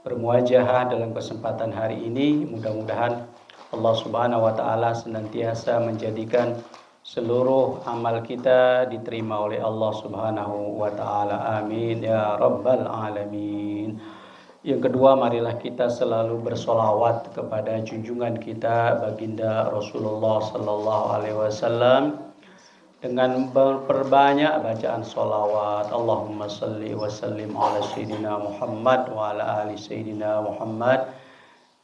bermuajahah dalam kesempatan hari ini. Mudah-mudahan Allah Subhanahu wa taala senantiasa menjadikan seluruh amal kita diterima oleh Allah Subhanahu wa taala. Amin ya rabbal alamin. Yang kedua, marilah kita selalu bersolawat kepada junjungan kita baginda Rasulullah sallallahu alaihi wasallam dengan memperbanyak bacaan solawat. Allahumma salli wa sallim ala Sayyidina Muhammad wa ala ali Sayyidina Muhammad,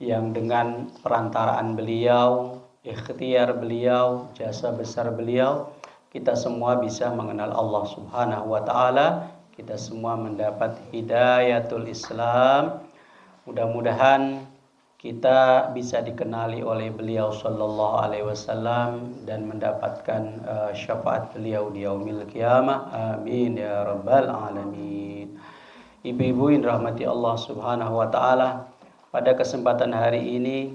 yang dengan perantaraan beliau, ikhtiar beliau, jasa besar beliau, kita semua bisa mengenal Allah Subhanahu wa taala, kita semua mendapat hidayatul Islam. Mudah-mudahan kita bisa dikenali oleh beliau sallallahu alaihi wasallam dan mendapatkan syafaat beliau di yaumil qiyamah. Amin ya rabbal alamin. Ibu-ibu yang rahmati Allah Subhanahu wa taala, pada kesempatan hari ini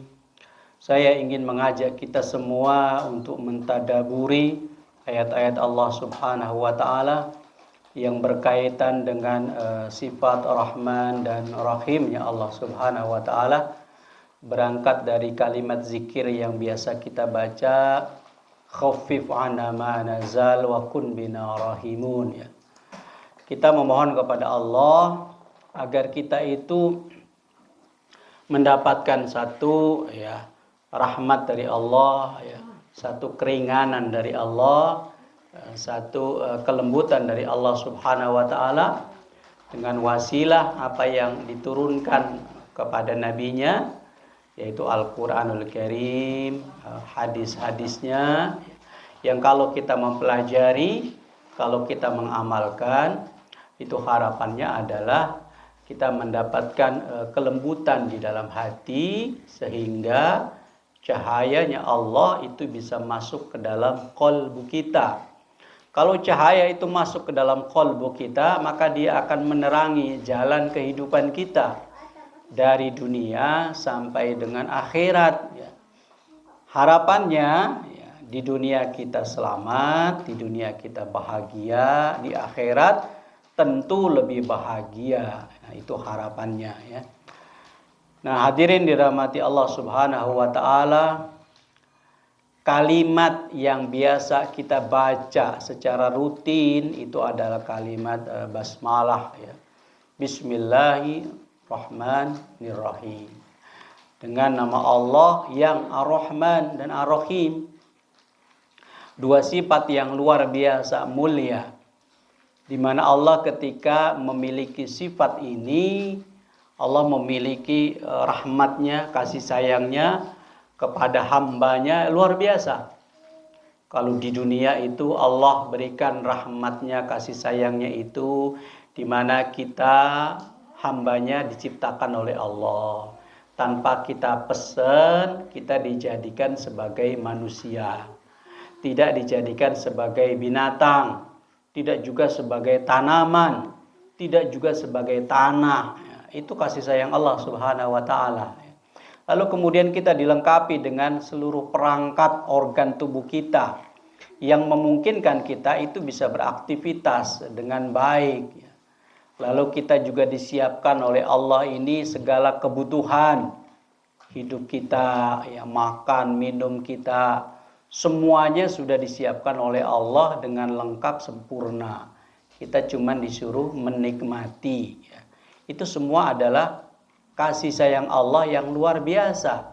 saya ingin mengajak kita semua untuk mentadaburi ayat-ayat Allah Subhanahu wa taala yang berkaitan dengan sifat Rahman dan Rahimnya Allah Subhanahu wa taala. Berangkat dari kalimat zikir yang biasa kita baca, khaffif 'anna ma nazal wa kun bina rahimun, ya. Kita memohon kepada Allah agar kita itu mendapatkan satu rahmat dari Allah, satu keringanan dari Allah, satu kelembutan dari Allah Subhanahu wa taala dengan wasilah apa yang diturunkan kepada nabinya, yaitu Al-Quranul Karim, hadis-hadisnya, yang kalau kita mempelajari, kalau kita mengamalkan, itu harapannya adalah kita mendapatkan kelembutan di dalam hati, sehingga cahayanya Allah itu bisa masuk ke dalam qalbu kita. Kalau cahaya itu masuk ke dalam qalbu kita, maka dia akan menerangi jalan kehidupan kita dari dunia sampai dengan akhirat, ya. Harapannya di dunia kita selamat, di dunia kita bahagia, di akhirat tentu lebih bahagia. Nah, itu harapannya, ya. Nah, hadirin dirahmati Allah Subhanahu wa taala, kalimat yang biasa kita baca secara rutin itu adalah kalimat basmalah, ya. Bismillahirrahmanirrahim. Dengan nama Allah yang Ar-Rahman dan Ar-Rahim. Dua sifat yang luar biasa mulia, di mana Allah ketika memiliki sifat ini, Allah memiliki rahmatnya, kasih sayangnya kepada hambanya luar biasa. Kalau di dunia itu Allah berikan rahmatnya, kasih sayangnya itu di mana kita hambanya diciptakan oleh Allah. Tanpa kita pesan, kita dijadikan sebagai manusia. Tidak dijadikan sebagai binatang, tidak juga sebagai tanaman, tidak juga sebagai tanah. Itu kasih sayang Allah Subhanahu wa taala. Lalu kemudian kita dilengkapi dengan seluruh perangkat organ tubuh kita yang memungkinkan kita itu bisa beraktivitas dengan baik. Lalu kita juga disiapkan oleh Allah ini segala kebutuhan hidup kita, makan, minum kita, semuanya sudah disiapkan oleh Allah dengan lengkap sempurna. Kita cuma disuruh menikmati. Itu semua adalah kasih sayang Allah yang luar biasa.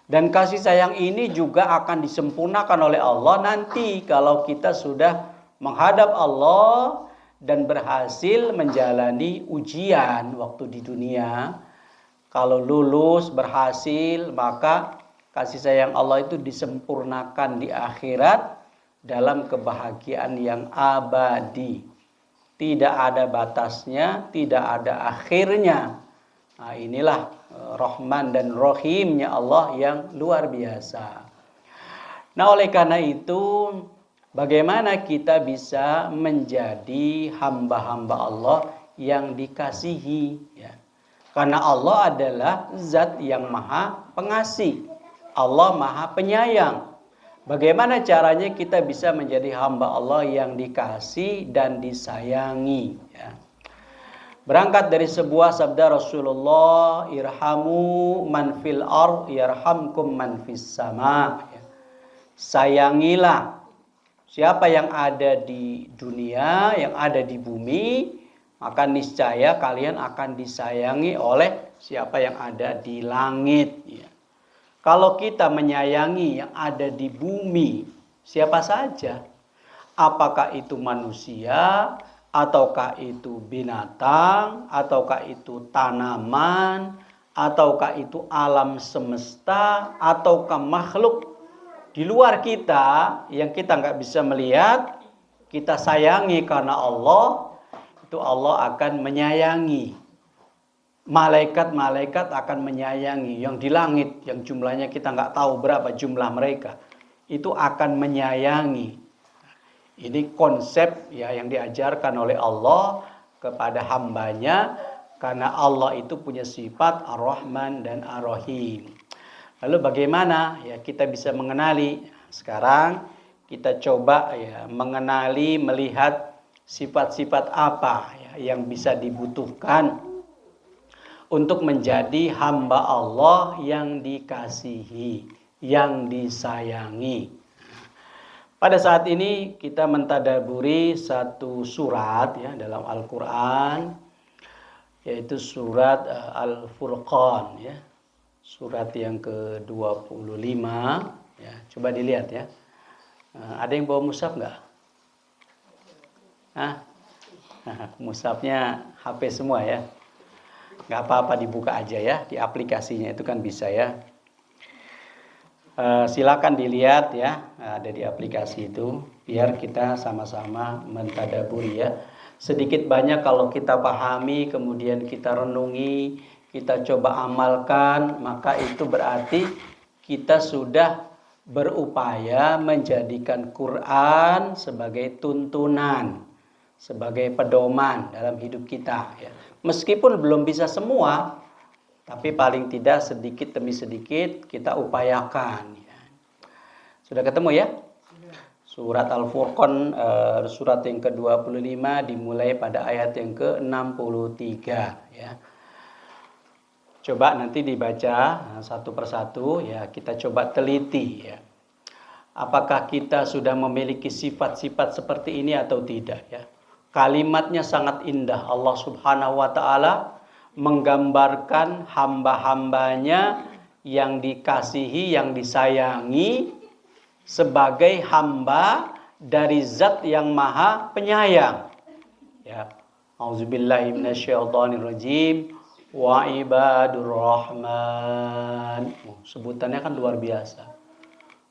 Dan kasih sayang ini juga akan disempurnakan oleh Allah nanti kalau kita sudah menghadap Allah dan berhasil menjalani ujian waktu di dunia. Kalau lulus, berhasil, maka kasih sayang Allah itu disempurnakan di akhirat dalam kebahagiaan yang abadi. Tidak ada batasnya, tidak ada akhirnya. Nah, inilah Rahman dan Rahimnya Allah yang luar biasa. Nah, oleh karena itu, bagaimana kita bisa menjadi hamba-hamba Allah yang dikasihi, ya. Karena Allah adalah zat yang maha pengasih. Allah maha penyayang. Bagaimana caranya kita bisa menjadi hamba Allah yang dikasih dan disayangi, ya. Berangkat dari sebuah sabda Rasulullah, irhamu man fil ard yarhamkum man fis sama. Sayangilah siapa yang ada di dunia, yang ada di bumi, maka niscaya kalian akan disayangi oleh siapa yang ada di langit. Kalau kita menyayangi yang ada di bumi, siapa saja, apakah itu manusia, ataukah itu binatang, ataukah itu tanaman, ataukah itu alam semesta, ataukah makhluk di luar kita yang kita nggak bisa melihat, kita sayangi karena Allah, itu Allah akan menyayangi. Malaikat-malaikat akan menyayangi yang di langit, yang jumlahnya kita nggak tahu berapa jumlah mereka, itu akan menyayangi. Ini konsep ya yang diajarkan oleh Allah kepada hambanya, karena Allah itu punya sifat Ar-Rahman dan Ar-Rahim. Lalu bagaimana ya kita bisa mengenali? Sekarang kita coba ya mengenali, melihat sifat-sifat apa ya yang bisa dibutuhkan untuk menjadi hamba Allah yang dikasihi, yang disayangi. Pada saat ini kita mentadaburi satu surat ya dalam Al-Quran, yaitu surat Al-Furqan ya. Surat yang ke-25 ya. Coba dilihat ya. Ada yang bawa mushaf enggak? Mushafnya HP semua ya. Nggak apa-apa, dibuka aja ya, di aplikasinya itu kan bisa ya. Silakan dilihat ya, ada di aplikasi itu, biar kita sama-sama mentadaburi ya. Sedikit banyak kalau kita pahami, kemudian kita renungi, kita coba amalkan, maka itu berarti kita sudah berupaya menjadikan Quran sebagai tuntunan, sebagai pedoman dalam hidup kita ya. Meskipun belum bisa semua, tapi paling tidak sedikit demi sedikit kita upayakan ya. Sudah ketemu ya? Surat Al-Furqan, surat yang ke-25 dimulai pada ayat yang ke-63 ya. Coba nanti dibaca satu persatu ya, kita coba teliti ya. Apakah kita sudah memiliki sifat-sifat seperti ini atau tidak ya? Kalimatnya sangat indah. Allah Subhanahu wa ta'ala menggambarkan hamba-hambanya yang dikasihi, yang disayangi sebagai hamba dari zat yang maha penyayang. Ya. Auzubillahi minasyaitonirrajim. Wa ibadur rahman. Sebutannya kan luar biasa.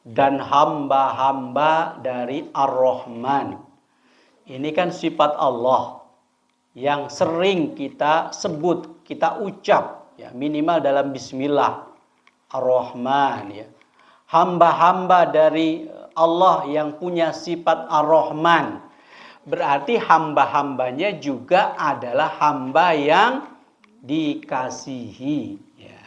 Dan hamba-hamba dari Ar-Rahman. Ini kan sifat Allah yang sering kita sebut, kita ucap ya, minimal dalam bismillah Ar-Rahman ya. Hamba-hamba dari Allah yang punya sifat Ar-Rahman, berarti hamba-hambanya juga adalah hamba yang dikasihi ya.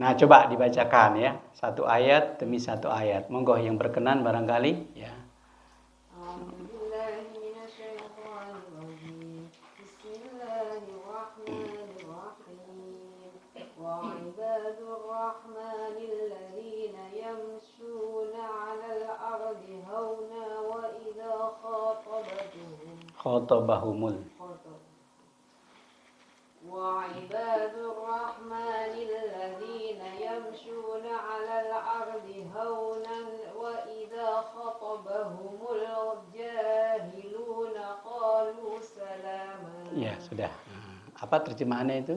Nah, coba dibacakan ya, satu ayat demi satu ayat. Monggo yang berkenan barangkali ya. الرحمن الذين يمشون على الأرض هونا وإذا خاطبهم وعباد الرحمن الذين يمشون على الأرض هونا وإذا خطبهم الجاهلون قالوا سلاما. Ya, sudah. Apa terjemahannya itu?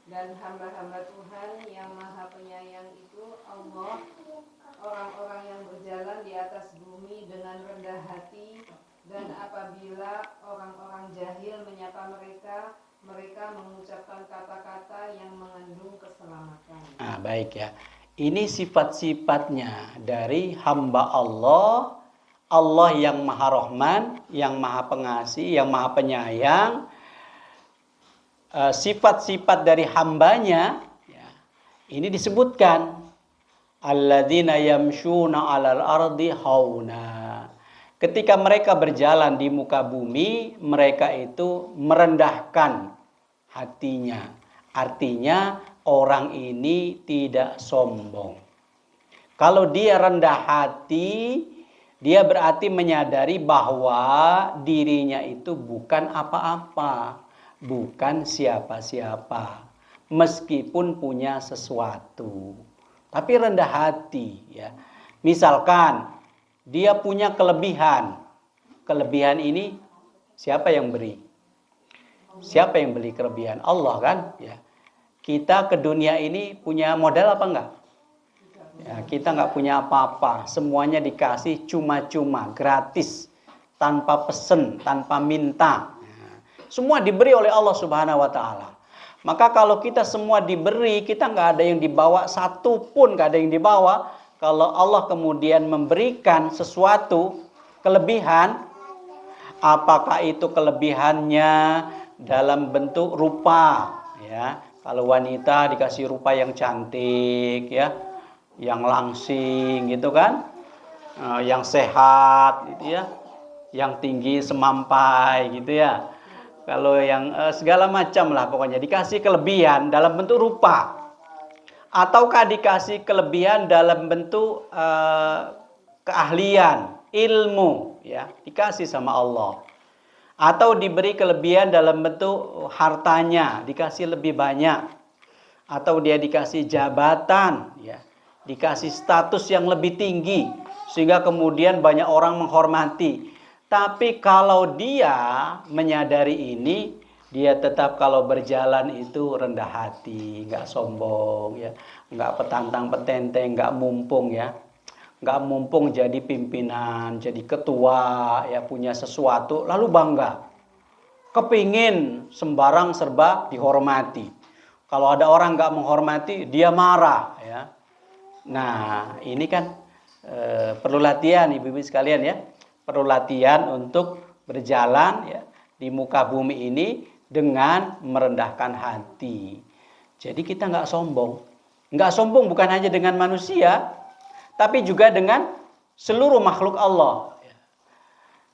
Dan hamba-hamba Tuhan yang maha penyayang itu Allah, orang-orang yang berjalan di atas bumi dengan rendah hati, dan apabila orang-orang jahil menyapa mereka, mereka mengucapkan kata-kata yang mengandung keselamatan. Baik ya. Ini sifat-sifatnya dari hamba Allah, Allah yang maha rahman, yang maha pengasih, yang maha penyayang. Sifat-sifat dari hambanya ya, ini disebutkan alladzina yamshuna 'alal ardi hauna. Ketika mereka berjalan di muka bumi, mereka itu merendahkan hatinya. Artinya orang ini tidak sombong. Kalau dia rendah hati, dia berarti menyadari bahwa dirinya itu bukan apa-apa, bukan siapa-siapa, meskipun punya sesuatu. Tapi rendah hati, ya. Misalkan dia punya kelebihan. Kelebihan ini siapa yang beri? Siapa yang beri kelebihan? Allah kan? Ya. Kita ke dunia ini punya modal apa enggak? Ya, kita nggak punya apa-apa. Semuanya dikasih cuma-cuma, gratis, tanpa pesen, tanpa minta. Ya. Semua diberi oleh Allah Subhanahu wa Ta'ala. Maka kalau kita semua diberi, kita nggak ada yang dibawa, satu pun nggak ada yang dibawa. Kalau Allah kemudian memberikan sesuatu kelebihan, apakah itu kelebihannya dalam bentuk rupa, ya. Kalau wanita dikasih rupa yang cantik, ya, yang langsing gitu kan, yang sehat gitu ya, yang tinggi semampai gitu ya. Kalau yang segala macam lah pokoknya dikasih kelebihan dalam bentuk rupa. Ataukah dikasih kelebihan dalam bentuk keahlian, ilmu, ya, dikasih sama Allah. Atau diberi kelebihan dalam bentuk hartanya, dikasih lebih banyak. Atau dia dikasih jabatan, ya, dikasih status yang lebih tinggi, sehingga kemudian banyak orang menghormati. Tapi kalau dia menyadari ini, dia tetap kalau berjalan itu rendah hati, nggak sombong, ya, nggak petantang petenteng, nggak mumpung, ya, nggak mumpung jadi pimpinan, jadi ketua, ya, punya sesuatu lalu bangga, kepingin sembarang serba dihormati. Kalau ada orang nggak menghormati, dia marah, ya. Nah, ini kan perlu latihan, ibu-ibu sekalian, ya, perlu latihan untuk berjalan, ya, di muka bumi ini dengan merendahkan hati. Jadi kita nggak sombong. Nggak sombong bukan hanya dengan manusia, tapi juga dengan seluruh makhluk Allah.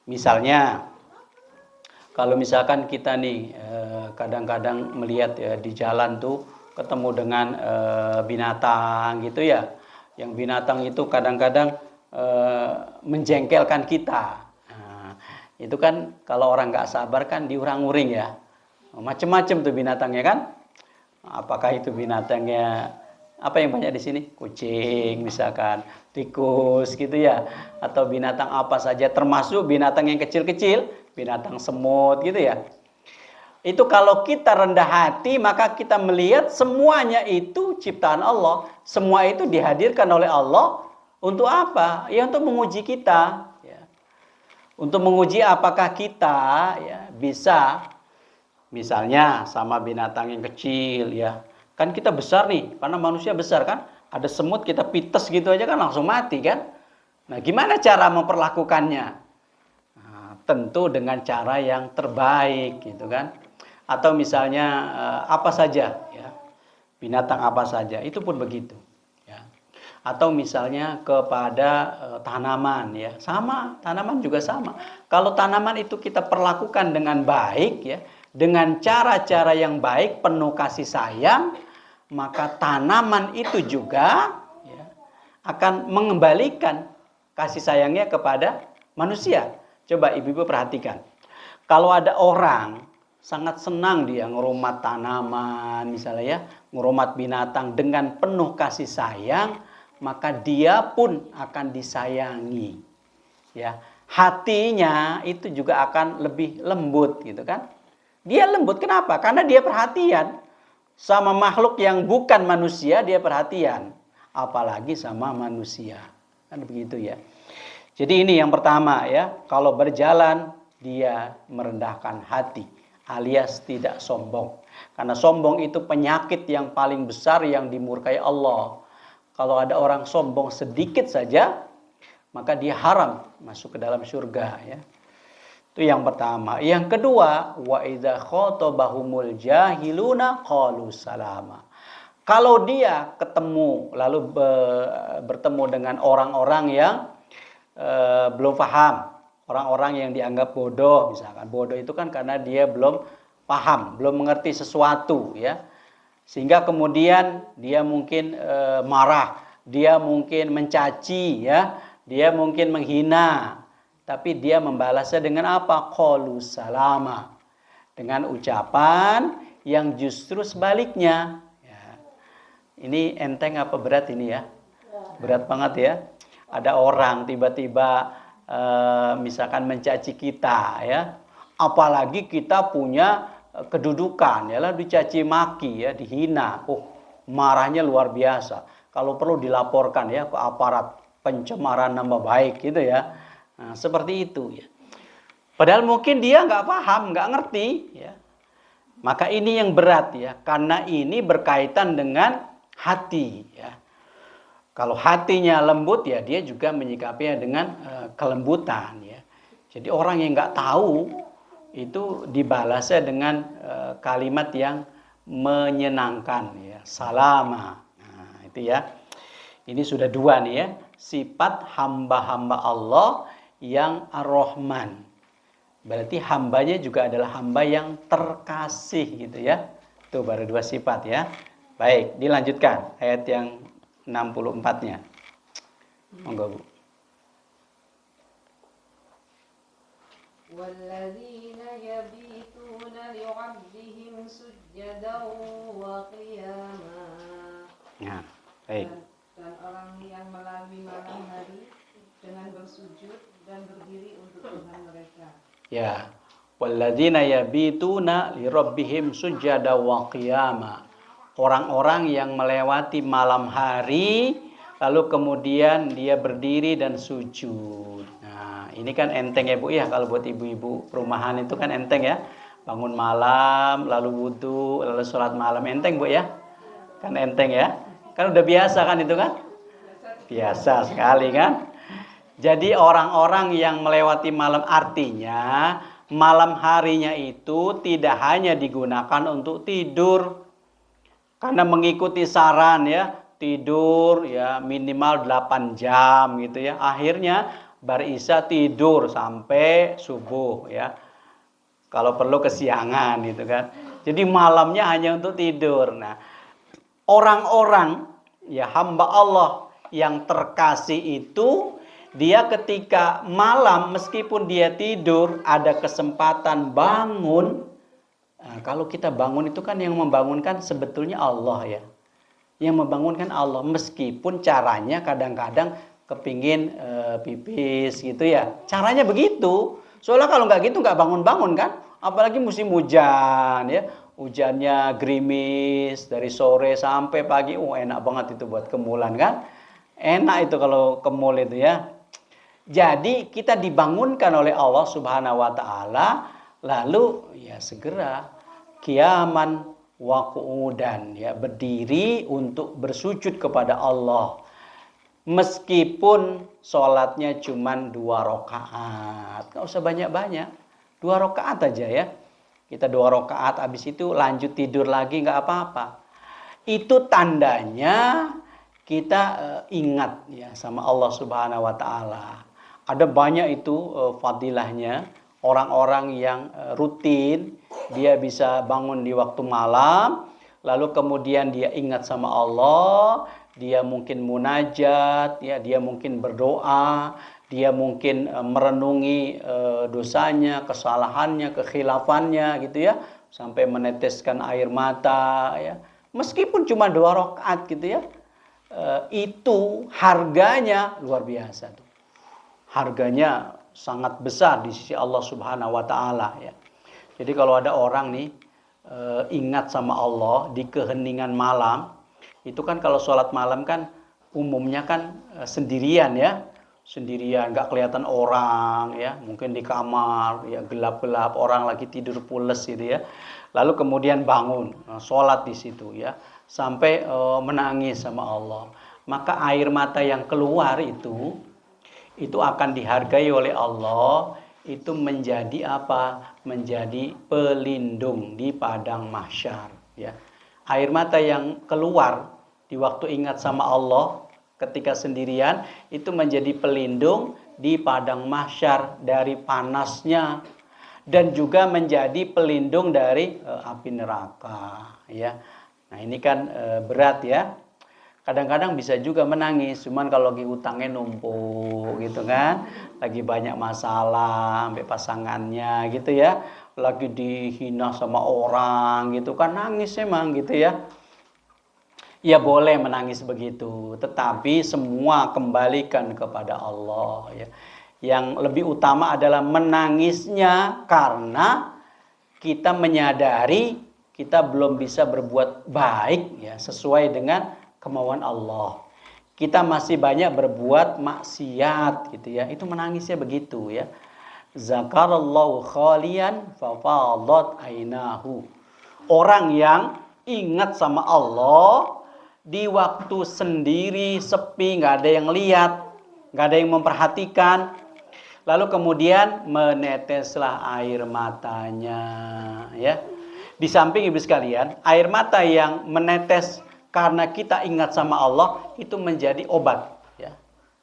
Misalnya, kalau misalkan kita nih kadang-kadang melihat, ya, di jalan tuh ketemu dengan binatang gitu ya. Yang binatang itu kadang-kadang menjengkelkan kita. Nah, itu kan kalau orang nggak sabar kan diurang-uring, ya. Macam-macam tuh binatangnya kan. Apakah itu binatangnya apa yang banyak di sini? Kucing misalkan, tikus gitu ya, atau binatang apa saja, termasuk binatang yang kecil-kecil, binatang semut gitu ya. Itu kalau kita rendah hati, maka kita melihat semuanya itu ciptaan Allah, semua itu dihadirkan oleh Allah untuk apa? Ya, untuk menguji kita, ya. Untuk menguji apakah kita, ya, bisa. Misalnya sama binatang yang kecil, ya. Kan kita besar nih, karena manusia besar kan. Ada semut kita pites gitu aja kan langsung mati kan. Nah, gimana cara memperlakukannya? Nah, tentu dengan cara yang terbaik gitu kan. Atau misalnya apa saja, ya. Binatang apa saja, itu pun begitu, ya. Atau misalnya kepada tanaman, ya. Sama, tanaman juga sama. Kalau tanaman itu kita perlakukan dengan baik, ya, dengan cara-cara yang baik, penuh kasih sayang, maka tanaman itu juga, ya, akan mengembalikan kasih sayangnya kepada manusia. Coba ibu-ibu perhatikan. Kalau ada orang sangat senang dia ngerumat tanaman misalnya, ya, ngerumat binatang dengan penuh kasih sayang, maka dia pun akan disayangi, ya. Hatinya itu juga akan lebih lembut gitu kan. Dia lembut kenapa? Karena dia perhatian sama makhluk yang bukan manusia, dia perhatian, apalagi sama manusia. Kan begitu, ya. Jadi ini yang pertama, ya, kalau berjalan dia merendahkan hati, alias tidak sombong. Karena sombong itu penyakit yang paling besar yang dimurkai Allah. Kalau ada orang sombong sedikit saja, maka dia haram masuk ke dalam surga, ya. Itu yang pertama. Yang kedua, wa idza khotabahumul jahiluna qalu salama. Kalau dia ketemu lalu bertemu dengan orang-orang yang belum paham, orang-orang yang dianggap bodoh misalkan. Bodoh itu kan karena dia belum paham, belum mengerti sesuatu ya. Sehingga kemudian dia mungkin marah, dia mungkin mencaci ya, dia mungkin menghina. Tapi dia membalasnya dengan apa? Qalu salama. Dengan ucapan yang justru sebaliknya. Ya. Ini enteng apa berat ini ya? Berat banget ya. Ada orang tiba-tiba misalkan mencaci kita ya. Apalagi kita punya kedudukan ya, lalu dicaci maki ya, dihina. Marahnya luar biasa. Kalau perlu dilaporkan ya ke aparat pencemaran nama baik gitu ya. Nah, seperti itu ya. Padahal mungkin dia nggak paham, nggak ngerti ya. Maka ini yang berat ya, karena ini berkaitan dengan hati ya. Kalau hatinya lembut ya dia juga menyikapinya dengan kelembutan ya. Jadi orang yang nggak tahu itu dibalasnya dengan kalimat yang menyenangkan ya, salama. Nah, itu ya. Ini sudah dua nih ya, sifat hamba-hamba Allah yang Ar-Rahman. Berarti hambanya juga adalah hamba yang terkasih gitu ya. Itu baru dua sifat ya. Baik, dilanjutkan ayat yang 64-nya. Monggo Bu. وَالَّذِينَ يَبِيتُونَ لِرَبِّهِمْ سُجَّدًا وَقِيَامًا. Ya, baik. Dan orang yang melalui malam hari dengan bersujud dan berdiri untuk Tuhan mereka. Ya, walladzina yabituna li rabbihim sujada wa qiyama. Orang-orang yang melewati malam hari lalu kemudian dia berdiri dan sujud. Nah, ini kan enteng ya Bu ya, kalau buat ibu-ibu perumahan itu kan enteng ya. Bangun malam, lalu wudu, lalu sholat malam, enteng Bu ya. Kan enteng ya. Kan udah biasa kan itu kan? Biasa sekali kan? Jadi orang-orang yang melewati malam artinya malam harinya itu tidak hanya digunakan untuk tidur. Karena mengikuti saran ya, tidur ya minimal 8 jam gitu ya. Akhirnya berisya tidur sampai subuh ya. Kalau perlu kesiangan gitu kan. Jadi malamnya hanya untuk tidur. Nah, orang-orang ya hamba Allah yang terkasih itu dia ketika malam meskipun dia tidur ada kesempatan bangun. Nah, kalau kita bangun itu kan yang membangunkan sebetulnya Allah ya. Yang membangunkan Allah meskipun caranya kadang-kadang kepingin pipis gitu ya. Caranya begitu. Soalnya kalau nggak gitu nggak bangun-bangun kan. Apalagi musim hujan ya. Hujannya gerimis dari sore sampai pagi. Enak banget itu buat kemulan kan. Enak itu kalau kemul itu ya. Jadi kita dibangunkan oleh Allah Subhanahu wa taala lalu ya segera qiyaman wa qu'udan ya berdiri untuk bersujud kepada Allah. Meskipun sholatnya cuma 2 rakaat. Enggak usah banyak-banyak. 2 rakaat aja ya. Kita 2 rakaat habis itu lanjut tidur lagi enggak apa-apa. Itu tandanya kita ingat ya sama Allah Subhanahu wa taala. Ada banyak itu fadilahnya orang-orang yang rutin dia bisa bangun di waktu malam lalu kemudian dia ingat sama Allah, dia mungkin munajat ya, dia mungkin berdoa, dia mungkin merenungi dosanya, kesalahannya, kekhilafannya gitu ya, sampai meneteskan air mata ya. Meskipun cuma 2 rakaat gitu ya. Itu harganya luar biasa tuh. Harganya sangat besar di sisi Allah Subhanahu wa taala ya. Jadi kalau ada orang nih ingat sama Allah di keheningan malam, itu kan kalau sholat malam kan umumnya kan sendirian ya. Sendirian, nggak kelihatan orang ya, mungkin di kamar ya gelap-gelap, orang lagi tidur pules gitu ya. Lalu kemudian bangun, sholat di situ ya, sampai menangis sama Allah. Maka air mata yang keluar itu akan dihargai oleh Allah, itu menjadi apa? Menjadi pelindung di padang mahsyar ya. Air mata yang keluar di waktu ingat sama Allah ketika sendirian itu menjadi pelindung di padang mahsyar dari panasnya, dan juga menjadi pelindung dari api neraka, ya. Nah, ini kan berat ya. Kadang-kadang bisa juga menangis, cuman kalau lagi utangnya numpuk gitu kan, lagi banyak masalah sampai pasangannya gitu ya, lagi dihina sama orang gitu kan, nangis emang gitu ya. Ya boleh menangis begitu, tetapi semua kembalikan kepada Allah ya. Yang lebih utama adalah menangisnya karena kita menyadari kita belum bisa berbuat baik ya sesuai dengan kemauan Allah. Kita masih banyak berbuat maksiat gitu ya. Itu menangisnya begitu ya. Zakarallahu khalian fafadat ainahu. Orang yang ingat sama Allah di waktu sendiri, sepi, nggak ada yang lihat, nggak ada yang memperhatikan, lalu kemudian meneteslah air matanya, ya. Di samping ibu sekalian, air mata yang menetes karena kita ingat sama Allah itu menjadi obat, ya.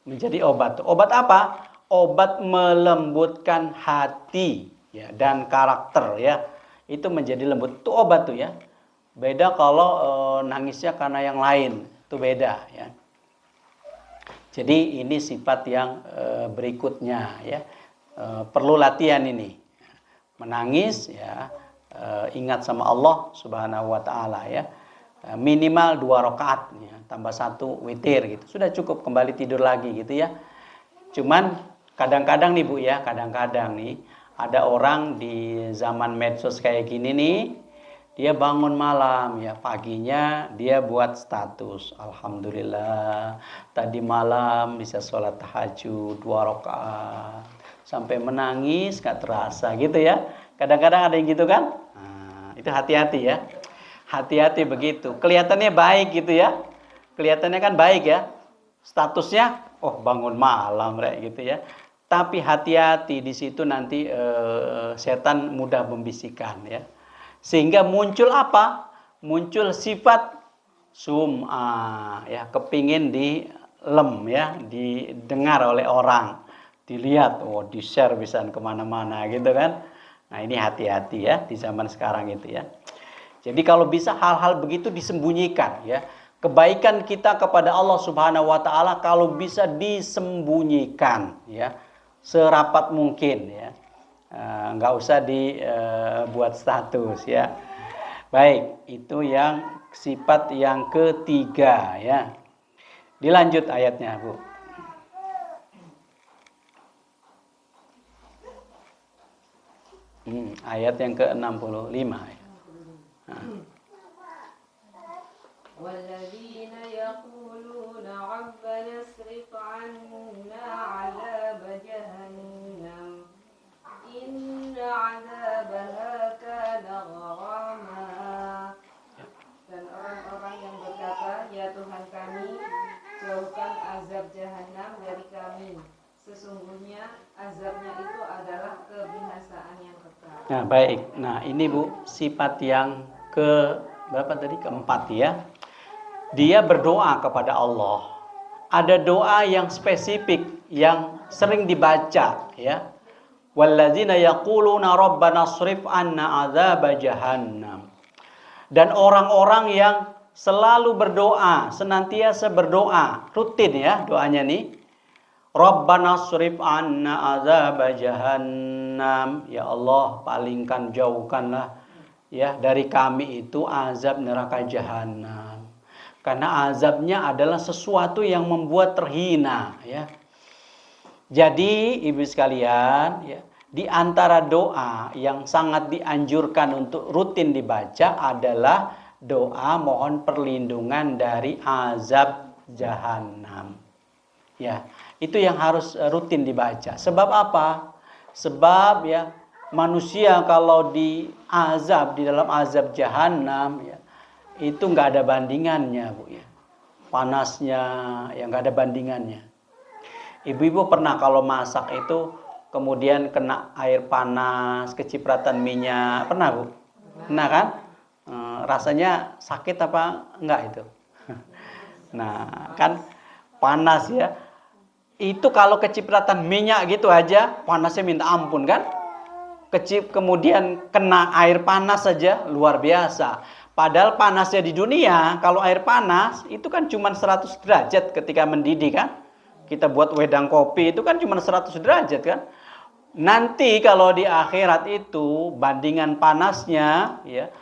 Menjadi obat. Obat apa? Obat melembutkan hati, ya, dan karakter, ya. Itu menjadi lembut. Itu obat tuh ya. Beda kalau nangisnya karena yang lain, itu beda ya. Jadi ini sifat yang berikutnya ya. Perlu latihan ini. Menangis ya, ingat sama Allah Subhanahu wa taala ya. Minimal 2 rakaat ya, tambah 1 witir gitu. Sudah cukup, kembali tidur lagi gitu ya. Cuman kadang-kadang nih Bu ya, kadang-kadang nih ada orang di zaman medsos kayak gini nih, dia bangun malam ya, paginya dia buat status, alhamdulillah tadi malam bisa sholat tahajud 2 rakaat, sampai menangis gak terasa gitu ya. Kadang-kadang ada yang gitu kan. Nah, itu hati-hati ya, hati-hati begitu. Kelihatannya baik gitu ya, kelihatannya kan baik ya, statusnya oh bangun malam kayak gitu ya. Tapi hati-hati, di situ nanti setan mudah membisikkan ya. Sehingga muncul apa? Muncul sifat sum'ah ya, kepingin dilem ya, didengar oleh orang, dilihat, oh di-share bisa kemana-mana gitu kan. Nah ini hati-hati ya di zaman sekarang itu ya. Jadi kalau bisa hal-hal begitu disembunyikan ya. Kebaikan kita kepada Allah Subhanahu wa taala kalau bisa disembunyikan ya, serapat mungkin ya. Nggak usah dibuat status ya. Baik, itu yang sifat yang ketiga ya. Dilanjut ayatnya Bu. Ayat yang ke-65 ya. والذين يقولون ربنا اصرف عنا عذاب جهنم إن عذابها كان غراما. Dan orang-orang yang berkata, ya Tuhan kami, jauhkan azab jahanam dari kami. Sesungguhnya azabnya itu adalah kebinasaan yang kekal. Nah, baik. Nah, ini Bu, sifat yang ke berapa tadi? Keempat ya. Dia berdoa kepada Allah. Ada doa yang spesifik yang sering dibaca ya. Walladzina yaquluna rabbana shrif 'anna 'adzaba jahannam. Dan orang-orang yang selalu berdoa, senantiasa berdoa, rutin ya doanya nih. Rabbana shrif 'anna 'adzaba jahannam. Ya Allah, palingkan, jauhkanlah ya dari kami itu azab neraka jahanam. Karena azabnya adalah sesuatu yang membuat terhina ya. Jadi ibu sekalian ya, di antara doa yang sangat dianjurkan untuk rutin dibaca adalah doa mohon perlindungan dari azab jahanam. Ya, itu yang harus rutin dibaca. Sebab apa? Sebab ya manusia kalau diazab di dalam azab jahanam ya, itu nggak ada bandingannya Bu ya. Panasnya yang nggak ada bandingannya. Ibu-ibu pernah kalau masak itu kemudian kena air panas, kecipratan minyak, pernah Bu? Pernah kan? Rasanya sakit apa enggak itu? Nah kan panas ya. Itu kalau kecipratan minyak gitu aja, panasnya minta ampun kan? Kemudian kena air panas saja, luar biasa. Padahal panasnya di dunia, kalau air panas, itu kan cuma 100 derajat ketika mendidih kan? Kita buat wedang kopi itu kan cuma 100 derajat kan? Nanti kalau di akhirat itu, bandingan panasnya, ya,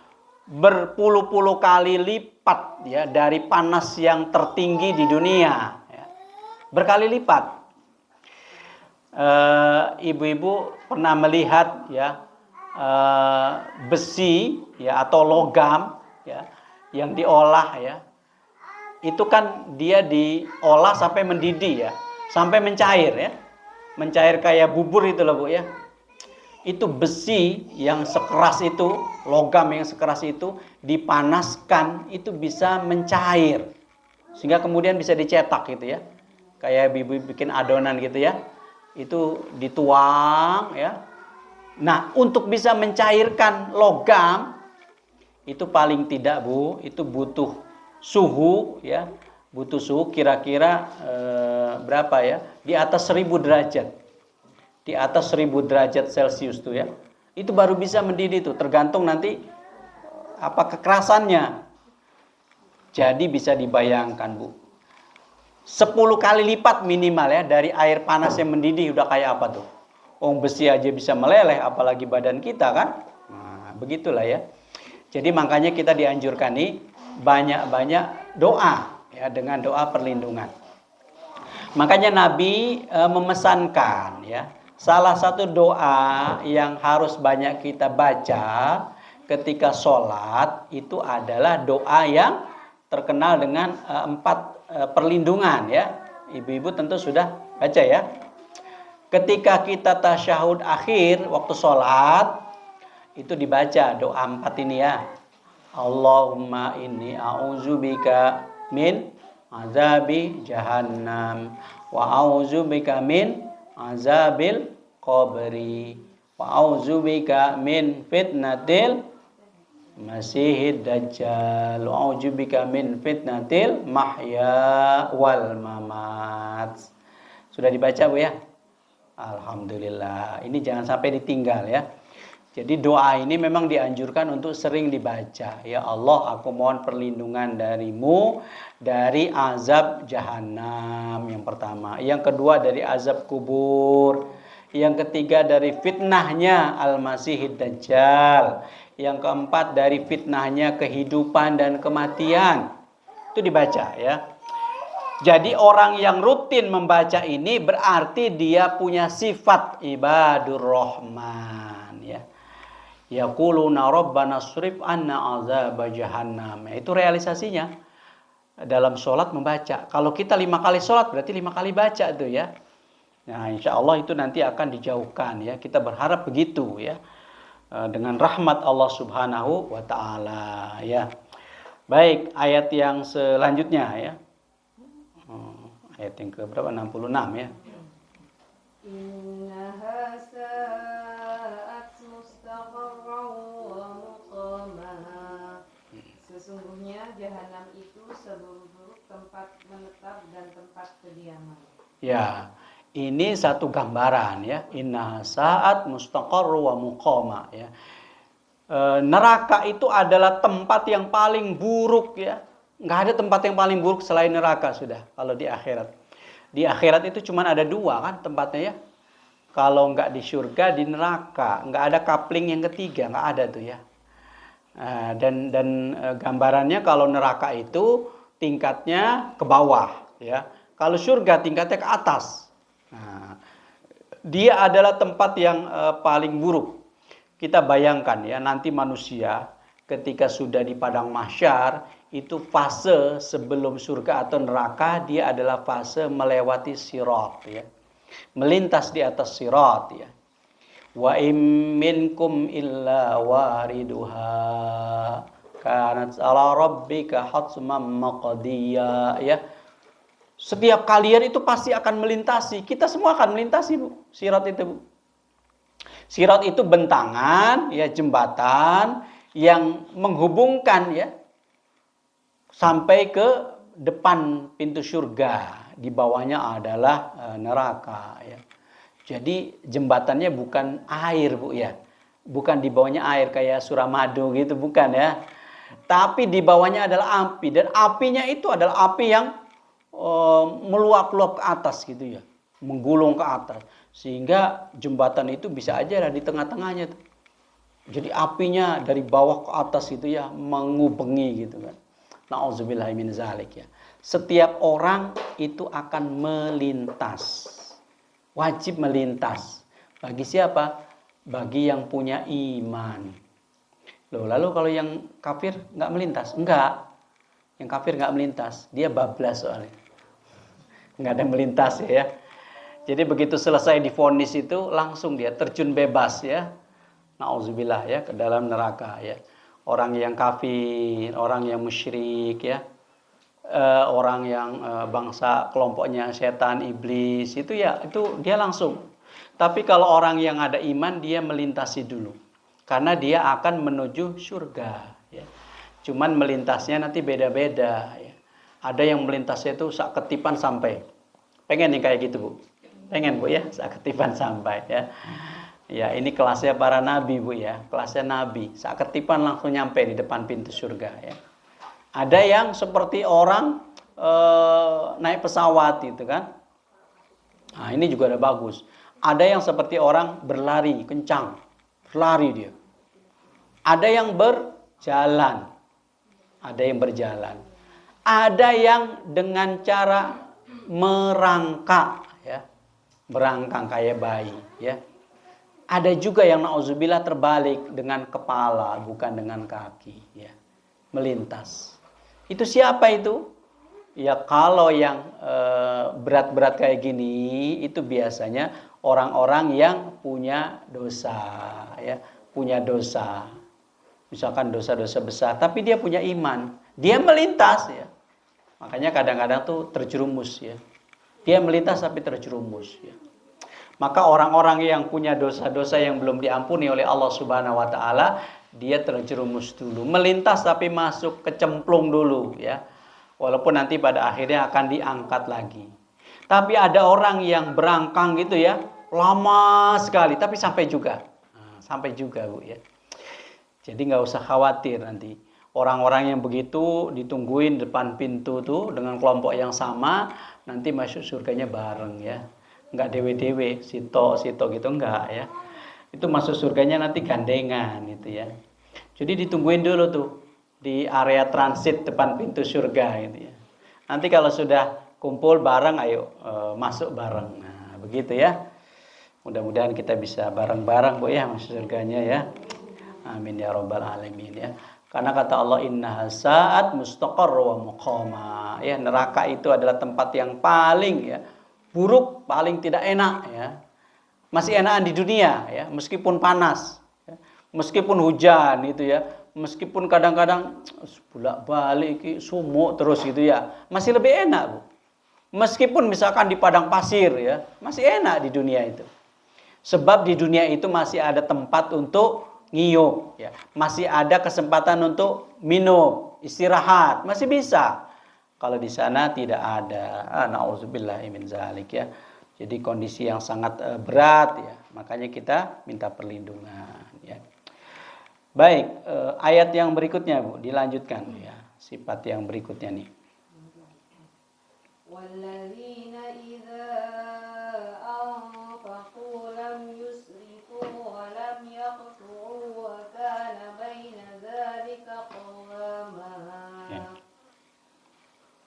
berpuluh-puluh kali lipat ya dari panas yang tertinggi di dunia, ya. Berkali lipat. Ibu-ibu pernah melihat ya besi ya atau logam ya yang diolah ya, itu kan dia diolah sampai mendidih ya, sampai mencair ya, mencair kayak bubur itu loh Bu ya. Itu besi yang sekeras itu, logam yang sekeras itu dipanaskan itu bisa mencair sehingga kemudian bisa dicetak gitu ya, kayak ibu bikin adonan gitu ya, itu dituang ya. Nah, untuk bisa mencairkan logam itu paling tidak Bu, itu butuh suhu ya, butuh suhu kira-kira berapa ya? Di atas 1000 derajat. Di atas 1000 derajat Celcius tuh ya. Itu baru bisa mendidih tuh, tergantung nanti apa kekerasannya. Jadi bisa dibayangkan Bu, 10 kali lipat minimal ya dari air panas yang mendidih udah kayak apa tuh. Besi aja bisa meleleh apalagi badan kita kan. Nah, begitulah ya. Jadi makanya kita dianjurkan nih banyak-banyak doa ya, dengan doa perlindungan. Makanya Nabi memesankan ya, salah satu doa yang harus banyak kita baca ketika sholat itu adalah doa yang terkenal dengan 4 perlindungan ya. Ibu-ibu tentu sudah baca ya. Ketika kita tasyahud akhir waktu sholat itu dibaca doa 4 ini ya. Allahumma inni a'udzubika min azabi jahannam wa a'udzubika min azabil qabri wa a'udzubika min fitnatil Masihid Dajjal wa'ujubika min fitnatil mahya wal mamat. Sudah dibaca Bu ya? Alhamdulillah. Ini jangan sampai ditinggal ya. Jadi doa ini memang dianjurkan untuk sering dibaca. Ya Allah, aku mohon perlindungan darimu dari azab jahanam yang pertama. Yang kedua dari azab kubur. Yang ketiga dari fitnahnya Al-Masihid Dajjal. Yang keempat dari fitnahnya kehidupan dan kematian. Itu dibaca ya. Jadi orang yang rutin membaca ini berarti dia punya sifat ibadur rahman ya. Yaquluna rabbana srif anna azab jahannam. Itu realisasinya dalam sholat membaca. Kalau kita 5 kali sholat berarti 5 kali baca tuh ya. Nah, insya Allah itu nanti akan dijauhkan ya. Kita berharap begitu ya. Dengan rahmat Allah Subhanahu wa taala ya. Baik, ayat yang selanjutnya ya. Ayat yang ke berapa? 66 ya. Innaha sa'at mustaqarran wa muqama. Sesungguhnya jahanam itu seburuk-buruk tempat menetap dan tempat kediaman. Ya. Ini satu gambaran ya. Inna saat mustaqarru wa muqama ya. Neraka itu adalah tempat yang paling buruk ya. Nggak ada tempat yang paling buruk selain neraka sudah. Kalau di akhirat. Di akhirat itu cuma ada 2 kan tempatnya ya. Kalau nggak di surga, di neraka. Nggak ada coupling yang ketiga. Nggak ada tuh ya. Dan gambarannya kalau neraka itu tingkatnya ke bawah ya. Kalau surga tingkatnya ke atas. Nah, dia adalah tempat yang paling buruk. Kita bayangkan ya, nanti manusia ketika sudah di padang mahsyar, itu fase sebelum surga atau neraka, dia adalah fase melewati sirat ya. Melintas di atas sirat ya. Wa im minkum illa wariduha kanat ala rabbika hatman maqdiya ya. Setiap kalian itu pasti akan melintasi. Kita semua akan melintasi Bu. Sirat itu Bu. Sirat itu bentangan ya, jembatan yang menghubungkan ya sampai ke depan pintu surga di bawahnya adalah neraka ya. Jadi jembatannya bukan air Bu ya. Bukan di bawahnya air kayak Suramadu gitu, bukan ya. Tapi di bawahnya adalah api, dan apinya itu adalah api yang meluap-luap ke atas gitu ya. Menggulung ke atas. Sehingga jembatan itu bisa aja ada di tengah-tengahnya tuh. Jadi apinya dari bawah ke atas itu ya mengubengi gitu kan. Nauzubillah min zalik ya. Setiap orang itu akan melintas. Wajib melintas. Bagi siapa? Bagi yang punya iman. Loh, lalu kalau yang kafir nggak melintas? Enggak. Yang kafir nggak melintas. Dia bablas soalnya. Nggak ada melintas ya. Jadi begitu selesai divonis itu langsung dia terjun bebas ya. Nauzubillah ya, ke dalam neraka ya. Orang yang kafir, orang yang musyrik ya. Orang yang bangsa kelompoknya setan, iblis itu ya, itu dia langsung. Tapi kalau orang yang ada iman dia melintasi dulu. Karena dia akan menuju surga ya. Cuman melintasnya nanti beda-beda ya. Ada yang melintasnya itu sak ketipan sampai. Pengen nih kayak gitu Bu? Pengen Bu ya, sak ketipan sampai ya. Ya ini kelasnya para nabi Bu ya, kelasnya nabi. Sak ketipan langsung nyampe di depan pintu surga ya. Ada yang seperti orang naik pesawat gitu kan. Nah ini juga ada bagus. Ada yang seperti orang berlari kencang, berlari dia. Ada yang berjalan, ada yang berjalan. Ada yang dengan cara merangkak, ya, merangkak kayak bayi, ya. Ada juga yang nauzubillah terbalik dengan kepala, bukan dengan kaki, ya, melintas. Itu siapa itu? Ya kalau yang berat-berat kayak gini itu biasanya orang-orang yang punya dosa ya, punya dosa. Misalkan dosa-dosa besar tapi dia punya iman, dia melintas ya. Makanya kadang-kadang tuh terjerumus ya. Dia melintas tapi terjerumus ya. Maka orang-orang yang punya dosa-dosa yang belum diampuni oleh Allah Subhanahu wa taala, dia terjerumus dulu, melintas tapi masuk kecemplung dulu ya. Walaupun nanti pada akhirnya akan diangkat lagi. Tapi ada orang yang berangkang gitu ya, lama sekali tapi sampai juga. Nah, sampai juga Bu ya. Jadi nggak usah khawatir nanti. Orang-orang yang begitu ditungguin depan pintu tuh dengan kelompok yang sama, nanti masuk surganya bareng ya. Nggak dewe-dewe, sito-sito gitu enggak ya. Itu masuk surganya nanti gandengan gitu ya. Jadi ditungguin dulu tuh di area transit depan pintu surga gitu ya. Nanti kalau sudah kumpul bareng ayo masuk bareng. Nah, begitu ya. Mudah-mudahan kita bisa bareng-bareng Bu ya masuk surganya ya. Amin ya rabbal alamin ya. Karena kata Allah innaha sa'at mustaqarr wa muqama. Ya, neraka itu adalah tempat yang paling ya buruk, paling tidak enak ya. Masih enakan di dunia ya, meskipun panas, ya. Meskipun hujan itu ya, meskipun kadang-kadang bolak-balik sumuk terus gitu ya, masih lebih enak Bu. Meskipun misalkan di padang pasir ya, masih enak di dunia itu. Sebab di dunia itu masih ada tempat untuk ngiyup ya, masih ada kesempatan untuk minum, istirahat, masih bisa. Kalau di sana tidak ada. Nauzubillahi min zalik ya. Jadi kondisi yang sangat berat ya. Makanya kita minta perlindungan ya. Baik, ayat yang berikutnya Bu, dilanjutkan ya. Sifat yang berikutnya nih. Walladzina idza anfaqu lam yusrifu wa lam yaqtu wa kana baina dzalika qawama.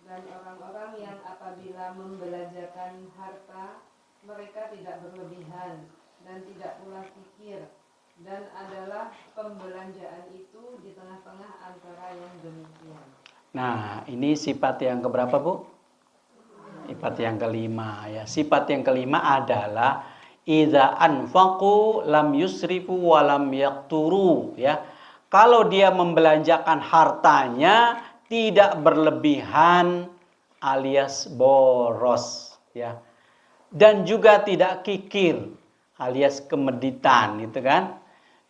Dan orang-orang yang apabila membelanjakan harta mereka tidak berlebihan dan tidak pula kikir, dan adalah pembelanjaan itu di tengah-tengah antara yang demikian. Nah, ini sifat yang keberapa Bu? Sifat yang kelima ya. Sifat yang kelima adalah idza anfaqu lam yusrifu wa lam yaqturu ya. Kalau dia membelanjakan hartanya tidak berlebihan alias boros ya. Dan juga tidak kikir alias kemeditan gitu kan.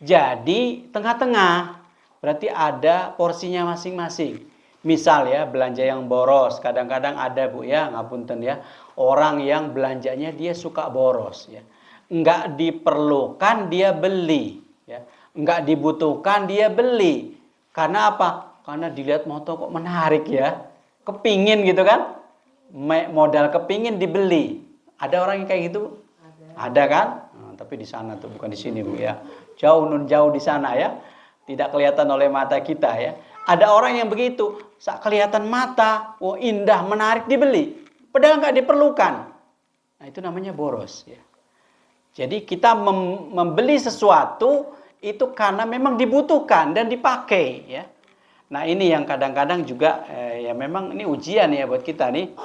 Jadi tengah-tengah, berarti ada porsinya masing-masing. Misal ya, belanja yang boros. Kadang-kadang ada Bu ya, ngapunten ya, orang yang belanjanya dia suka boros ya. Enggak diperlukan dia beli ya. Enggak dibutuhkan dia beli. Karena apa? Karena dilihat moto kok menarik ya. Kepingin gitu kan? Modal kepingin dibeli. Ada orang yang kayak gitu? Ada kan? Nah, tapi di sana tuh, bukan di sini Bu ya. Jauh di sana ya. Tidak kelihatan oleh mata kita ya. Ada orang yang begitu, saat kelihatan mata, wah indah, menarik dibeli, padahal nggak diperlukan. Nah itu namanya boros ya. Jadi kita membeli sesuatu itu karena memang dibutuhkan dan dipakai ya. Nah ini yang kadang-kadang juga ya memang ini ujian ya buat kita nih.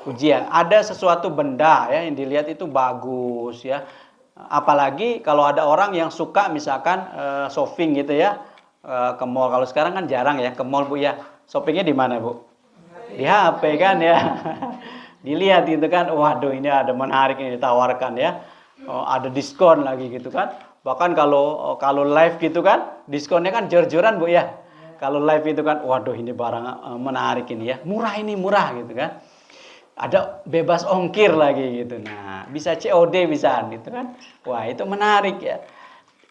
Ujian, ada sesuatu benda ya yang dilihat itu bagus ya. Apalagi kalau ada orang yang suka misalkan shopping gitu ya. Ke mall, kalau sekarang kan jarang ya ke mall Bu ya. Shoppingnya di mana Bu? Di HP kan ya. Dilihat gitu kan, waduh ini ada menarik ini ditawarkan ya. Ada diskon lagi gitu kan. Bahkan kalau live gitu kan, diskonnya kan jor-joran Bu ya. Kalau live itu kan, waduh ini barang menarik ini ya. Murah ini, murah gitu kan. Ada bebas ongkir lagi gitu. Nah, bisa COD bisa gitu kan. Wah, itu menarik ya.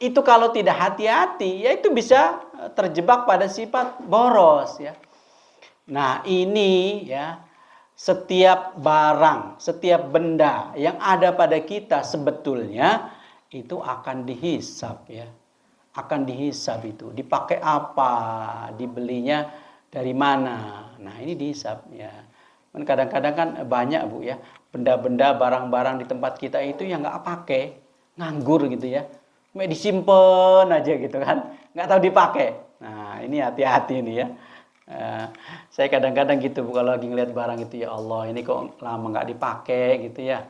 Itu kalau tidak hati-hati, ya itu bisa terjebak pada sifat boros ya. Nah ini ya, setiap barang, setiap benda yang ada pada kita sebetulnya itu akan dihisab ya. Akan dihisab itu, dipakai apa, dibelinya dari mana. Nah ini dihisab ya. Kadang-kadang kan banyak Bu ya, benda-benda, barang-barang di tempat kita itu yang nggak pakai, nganggur gitu ya. Disimpan aja gitu kan, nggak tahu dipakai. Nah ini hati-hati nih ya. Saya kadang-kadang gitu Bu, kalau lagi ngeliat barang itu, ya Allah ini kok lama nggak dipakai gitu ya.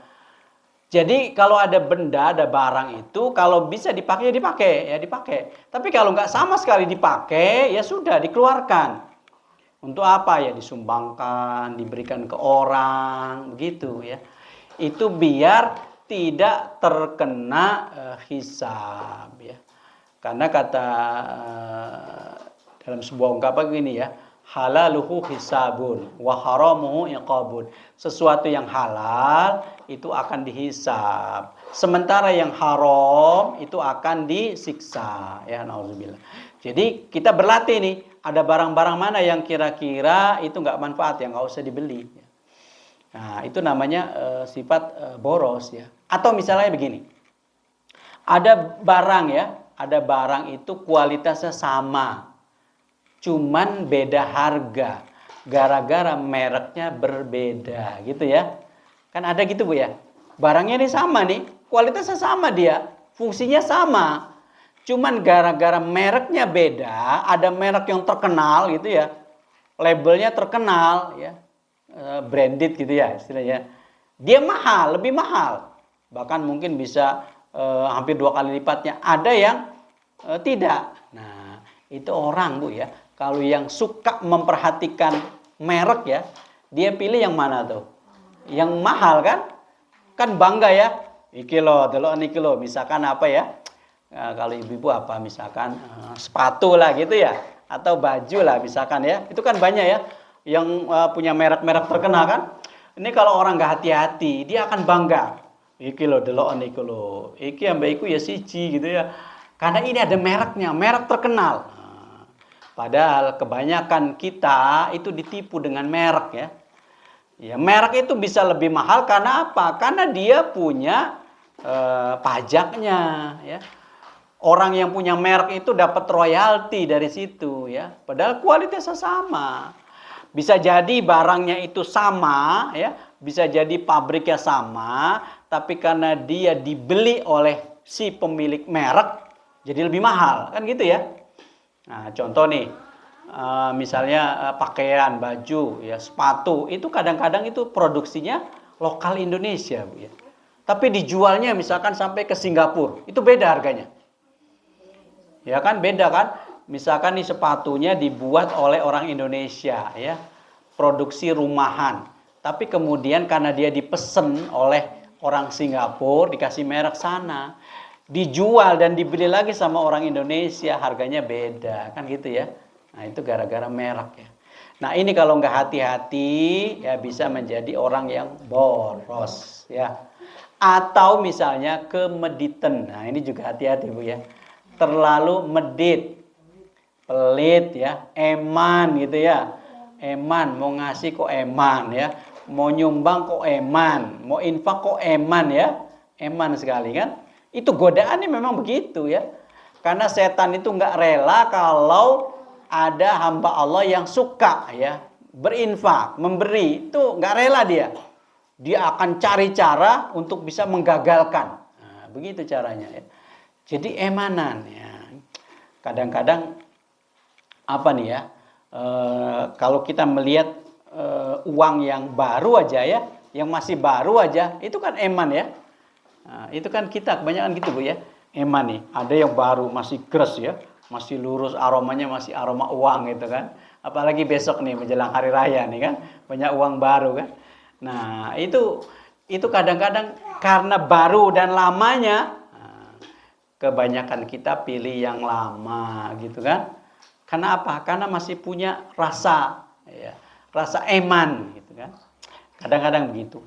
Jadi kalau ada benda, ada barang itu kalau bisa dipakai ya dipakai, ya dipakai. Tapi kalau nggak sama sekali dipakai ya sudah dikeluarkan. Untuk apa ya? Disumbangkan, diberikan ke orang, begitu ya. Itu biar tidak terkena hisab ya. Karena kata dalam sebuah ungkapan gini ya, halaluhu hisabun wa haramuhu iqabun. Sesuatu yang halal itu akan dihisab, sementara yang haram itu akan disiksa ya, nauzubillah. Jadi kita berlatih nih, ada barang-barang mana yang kira-kira itu nggak manfaat, yang nggak usah dibeli. Nah, itu namanya sifat boros ya. Atau misalnya begini. Ada barang ya, ada barang itu kualitasnya sama. Cuman beda harga. Gara-gara mereknya berbeda gitu ya. Kan ada gitu Bu ya. Barangnya ini sama nih, kualitasnya sama dia, fungsinya sama. Cuman gara-gara mereknya beda, ada merek yang terkenal gitu ya. Labelnya terkenal ya. Branded gitu ya istilahnya, dia mahal, lebih mahal, bahkan mungkin bisa hampir 2 kali lipatnya. Ada yang tidak. Nah itu orang Bu ya, kalau yang suka memperhatikan merek ya, dia pilih yang mana tuh, yang mahal kan bangga ya, iki lo delok niki lo, misalkan apa ya, kalau ibu-ibu apa misalkan sepatu lah gitu ya, atau baju lah misalkan ya, itu kan banyak ya yang punya merek-merek terkenal kan. Ini kalau orang nggak hati-hati, dia akan bangga. Iki lo delok niku lo, iki ambek iku ya siji gitu ya. Karena ini ada mereknya, merek terkenal. Padahal kebanyakan kita itu ditipu dengan merek ya. Ya merek itu bisa lebih mahal karena apa? Karena dia punya pajaknya ya. Orang yang punya merek itu dapat royalti dari situ ya. Padahal kualitasnya sama. Bisa jadi barangnya itu sama ya, bisa jadi pabriknya sama, tapi karena dia dibeli oleh si pemilik merek jadi lebih mahal, kan gitu ya. Nah, contoh nih, misalnya pakaian, baju, ya sepatu, itu kadang-kadang itu produksinya lokal Indonesia, Bu ya. Tapi dijualnya misalkan sampai ke Singapura, itu beda harganya. Ya kan, beda kan? Misalkan nih sepatunya dibuat oleh orang Indonesia ya, produksi rumahan. Tapi kemudian karena dia dipesen oleh orang Singapura, dikasih merek sana, dijual dan dibeli lagi sama orang Indonesia, harganya beda, kan gitu ya. Nah itu gara-gara merek ya. Nah ini kalau nggak hati-hati ya bisa menjadi orang yang boros ya. Atau misalnya kemeditan. Nah ini juga hati-hati Bu ya. Terlalu medit, pelit ya, eman gitu ya. Eman, mau ngasih kok eman ya. Mau nyumbang kok eman, mau infak kok eman ya. Eman sekali kan. Itu godaannya memang begitu ya. Karena setan itu nggak rela kalau ada hamba Allah yang suka ya berinfak, memberi, itu nggak rela dia. Dia akan cari cara untuk bisa menggagalkan. Nah, begitu caranya ya. Jadi emanan ya. Kadang-kadang apa nih ya? Kalau kita melihat uang yang baru aja ya, yang masih baru aja, itu kan eman ya. Nah, itu kan kita kebanyakan gitu Bu ya. Eman nih, ada yang baru masih gres ya, masih lurus, aromanya masih aroma uang gitu kan. Apalagi besok nih menjelang hari raya nih kan, banyak uang baru kan. Nah, itu kadang-kadang karena baru dan lamanya, kebanyakan kita pilih yang lama gitu kan. Karena apa? Karena masih punya rasa ya, rasa eman gitu kan. Kadang-kadang begitu.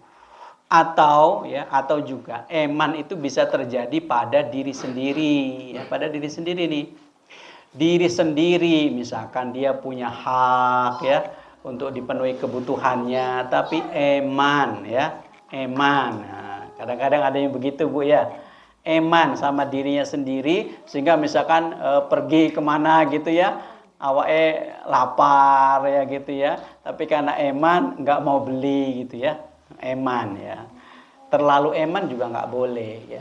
Atau juga eman itu bisa terjadi pada diri sendiri ya, pada diri sendiri nih. Diri sendiri misalkan dia punya hak ya untuk dipenuhi kebutuhannya, tapi eman ya, eman. Nah, kadang-kadang ada yang begitu Bu ya, eman sama dirinya sendiri sehingga misalkan pergi kemana gitu ya, awake lapar ya gitu ya, tapi karena eman nggak mau beli gitu ya, eman ya. Terlalu eman juga nggak boleh ya,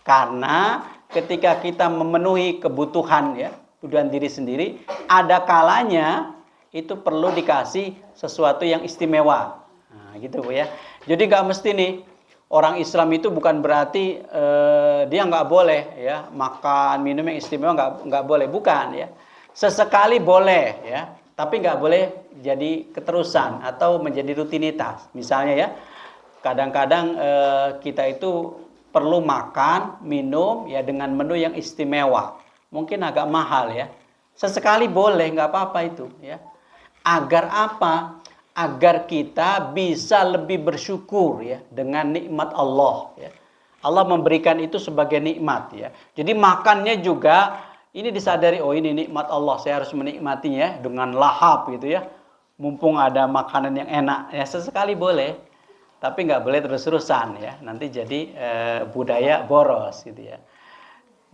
karena ketika kita memenuhi kebutuhan ya, kebutuhan diri sendiri, ada kalanya itu perlu dikasih sesuatu yang istimewa. Nah, gitu Bu ya. Jadi nggak mesti nih orang Islam itu bukan berarti dia nggak boleh ya makan minum yang istimewa, nggak boleh, bukan ya. Sesekali boleh ya, tapi nggak boleh jadi keterusan atau menjadi rutinitas. Misalnya ya, kadang-kadang kita itu perlu makan, minum ya dengan menu yang istimewa. Mungkin agak mahal ya. Sesekali boleh, nggak apa-apa itu ya. Agar apa? Agar kita bisa lebih bersyukur ya dengan nikmat Allah ya. Allah memberikan itu sebagai nikmat ya. Jadi makannya juga ini disadari, oh ini nikmat Allah, saya harus menikmatinya dengan lahap gitu ya. Mumpung ada makanan yang enak ya, sesekali boleh. Tapi nggak boleh terus-terusan ya. Nanti jadi budaya boros gitu ya.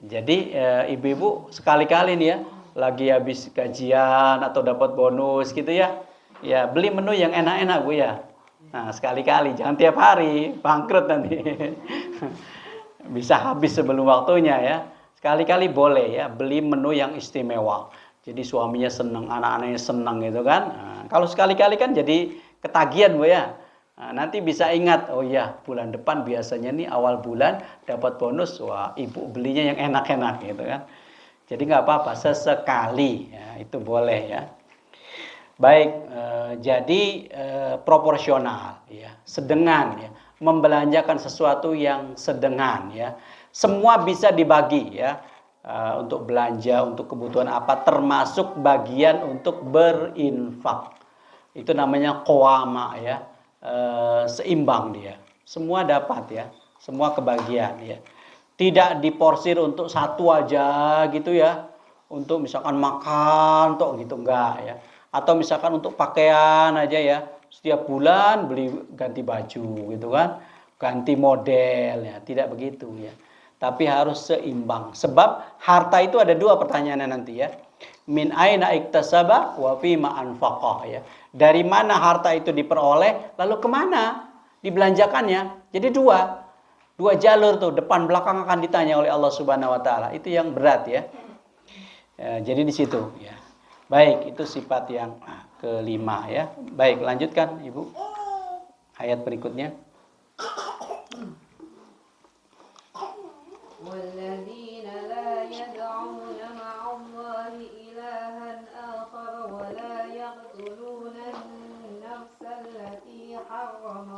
Jadi ibu-ibu sekali-kali nih ya, lagi habis gajian atau dapat bonus gitu ya, ya beli menu yang enak-enak Bu ya. Nah sekali-kali, jangan tiap hari, bangkrut nanti. Bisa habis sebelum waktunya ya. Sekali-kali boleh ya, beli menu yang istimewa. Jadi suaminya senang, anak-anaknya senang gitu kan. Nah, kalau sekali-kali kan jadi ketagihan Bu ya. Nah, nanti bisa ingat, oh iya bulan depan biasanya nih awal bulan dapat bonus, wah ibu belinya yang enak-enak gitu kan. Jadi nggak apa-apa, sesekali ya, itu boleh ya. Baik, jadi proporsional ya, sedengan ya, membelanjakan sesuatu yang sedengan ya. Semua bisa dibagi ya, untuk belanja, untuk kebutuhan apa, termasuk bagian untuk berinfak. Itu namanya qawama ya, seimbang dia. Semua dapat ya, semua kebagian ya. Tidak diporsir untuk satu aja gitu ya. Untuk misalkan makan tok gitu enggak ya. Atau misalkan untuk pakaian aja ya. Setiap bulan beli ganti baju gitu kan. Ganti model ya, tidak begitu ya. Tapi harus seimbang. Sebab harta itu ada dua pertanyaannya nanti ya. Min aina iktasaba wa fima anfaqah ya. Dari mana harta itu diperoleh, lalu kemana dibelanjakannya. Jadi dua jalur tuh, depan belakang akan ditanya oleh Allah Subhanahu wa taala. Itu yang berat ya. Jadi di situ ya. Baik, itu sifat yang kelima ya. Baik, lanjutkan Ibu. Ayat berikutnya. والذين لا يدعون مع الله إلها آخر ولا يقتلون النفس التي حرم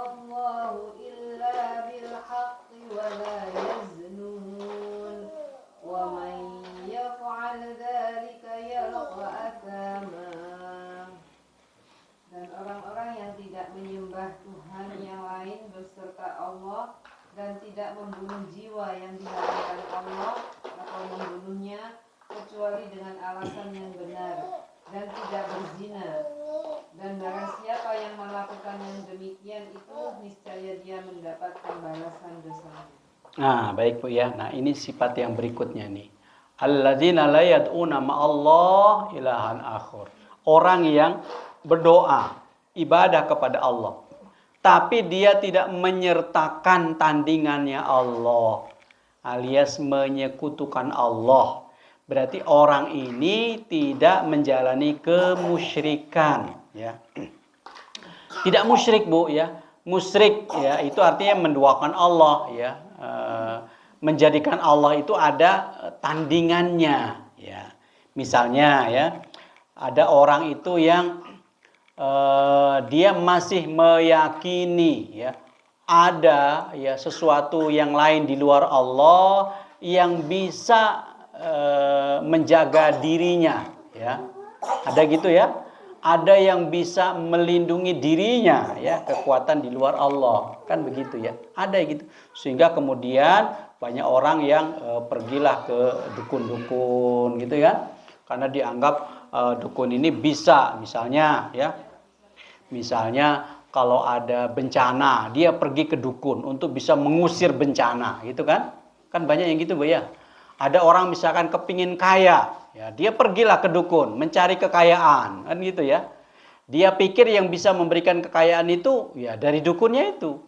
الله إلا بالحق ولا يزنون Allah dan tidak membunuh jiwa yang diharamkan Allah atau membunuhnya kecuali dengan alasan yang benar, dan tidak berzina. Dan barang siapa yang melakukan yang demikian itu, niscaya dia mendapatkan balasan dosanya. Nah, baik Bu ya. Nah, ini sifat yang berikutnya nih. Alladzina la yad'una ma'allah ilahan akhar. Orang yang berdoa, ibadah kepada Allah, tapi dia tidak menyertakan tandingannya Allah, alias menyekutukan Allah. Berarti orang ini tidak menjalani kemusyrikan, ya. Tidak musyrik Bu ya. Musyrik ya itu artinya menduakan Allah ya. Menjadikan Allah itu ada tandingannya ya. Misalnya ya, ada orang itu yang dia masih meyakini ya ada ya sesuatu yang lain di luar Allah yang bisa menjaga dirinya ya. Ada gitu ya. Ada yang bisa melindungi dirinya ya, kekuatan di luar Allah, kan begitu ya. Ada gitu. Sehingga kemudian banyak orang yang pergilah ke dukun-dukun gitu ya. Karena dianggap dukun ini bisa, misalnya ya. Misalnya kalau ada bencana, dia pergi ke dukun untuk bisa mengusir bencana, gitu kan? Kan banyak yang gitu, Bu ya. Ada orang misalkan kepingin kaya, ya, dia pergilah ke dukun, mencari kekayaan, kan gitu ya. Dia pikir yang bisa memberikan kekayaan itu, ya dari dukunnya itu.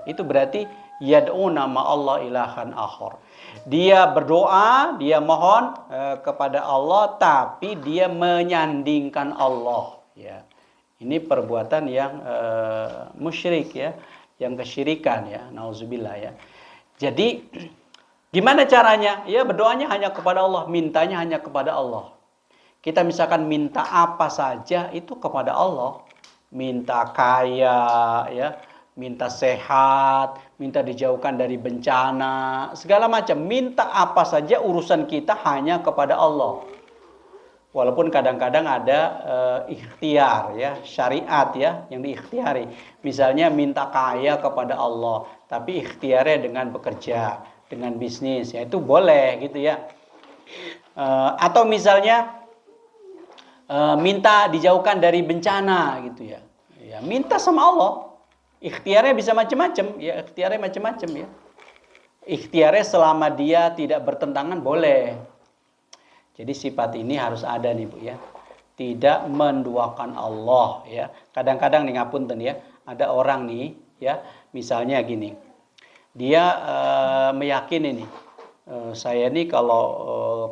Itu berarti yad'una ma'allah ilahan akhar. Dia berdoa, dia mohon kepada Allah, tapi dia menyandingkan Allah. Ya, ini perbuatan yang musyrik ya, yang kesyirikan ya, nauzubillah ya. Jadi gimana caranya? Ya berdoanya hanya kepada Allah, mintanya hanya kepada Allah. Kita misalkan minta apa saja itu kepada Allah. Minta kaya, ya, minta sehat, minta dijauhkan dari bencana, segala macam. Minta apa saja urusan kita hanya kepada Allah. Walaupun kadang-kadang ada ikhtiar ya, syariat ya yang diikhtiari. Misalnya minta kaya kepada Allah, tapi ikhtiarnya dengan bekerja, dengan bisnis, ya itu boleh gitu ya. Atau misalnya minta dijauhkan dari bencana gitu ya. Ya minta sama Allah. Ikhtiarnya bisa macam-macam, ya ikhtiarnya macam-macam ya. Ikhtiarnya selama dia tidak bertentangan boleh. Jadi sifat ini harus ada nih Bu ya. Tidak menduakan Allah ya. Kadang-kadang nih ngapunten ya, ada orang nih ya, misalnya gini. Dia meyakini nih, saya nih kalau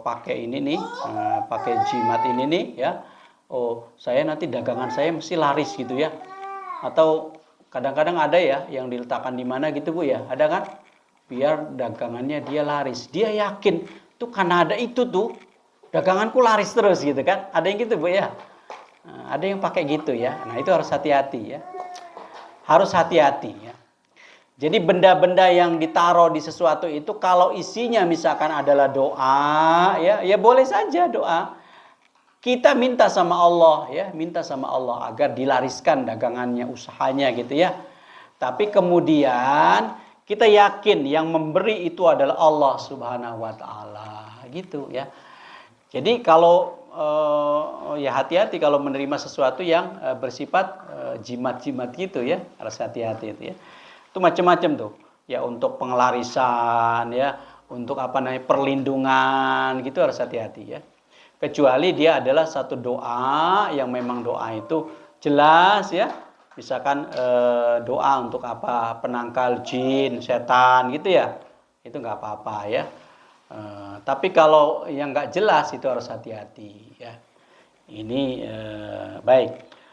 pakai ini nih, pakai jimat ini nih ya, oh saya nanti dagangan saya mesti laris gitu ya. Atau kadang-kadang ada ya yang diletakkan di mana gitu Bu ya, ada kan? Biar dagangannya dia laris. Dia yakin tuh karena ada itu tuh daganganku laris terus gitu kan? Ada yang gitu Bu ya. Nah, ada yang pakai gitu ya. Nah itu harus hati-hati ya. Harus hati-hati ya. Jadi benda-benda yang ditaruh di sesuatu itu kalau isinya misalkan adalah doa ya, ya boleh saja doa. Kita minta sama Allah ya, minta sama Allah agar dilariskan dagangannya, usahanya gitu ya. Tapi kemudian kita yakin yang memberi itu adalah Allah Subhanahu wa taala gitu ya. Jadi kalau ya hati-hati kalau menerima sesuatu yang bersifat jimat-jimat gitu ya, harus hati-hati itu ya. Itu macam-macam tuh ya, untuk pengelarisan ya, untuk apa namanya perlindungan gitu harus hati-hati ya. Kecuali dia adalah satu doa yang memang doa itu jelas ya, misalkan doa untuk apa, penangkal jin, setan gitu ya, itu nggak apa-apa ya. Tapi kalau yang nggak jelas itu harus hati-hati ya. Ini baik.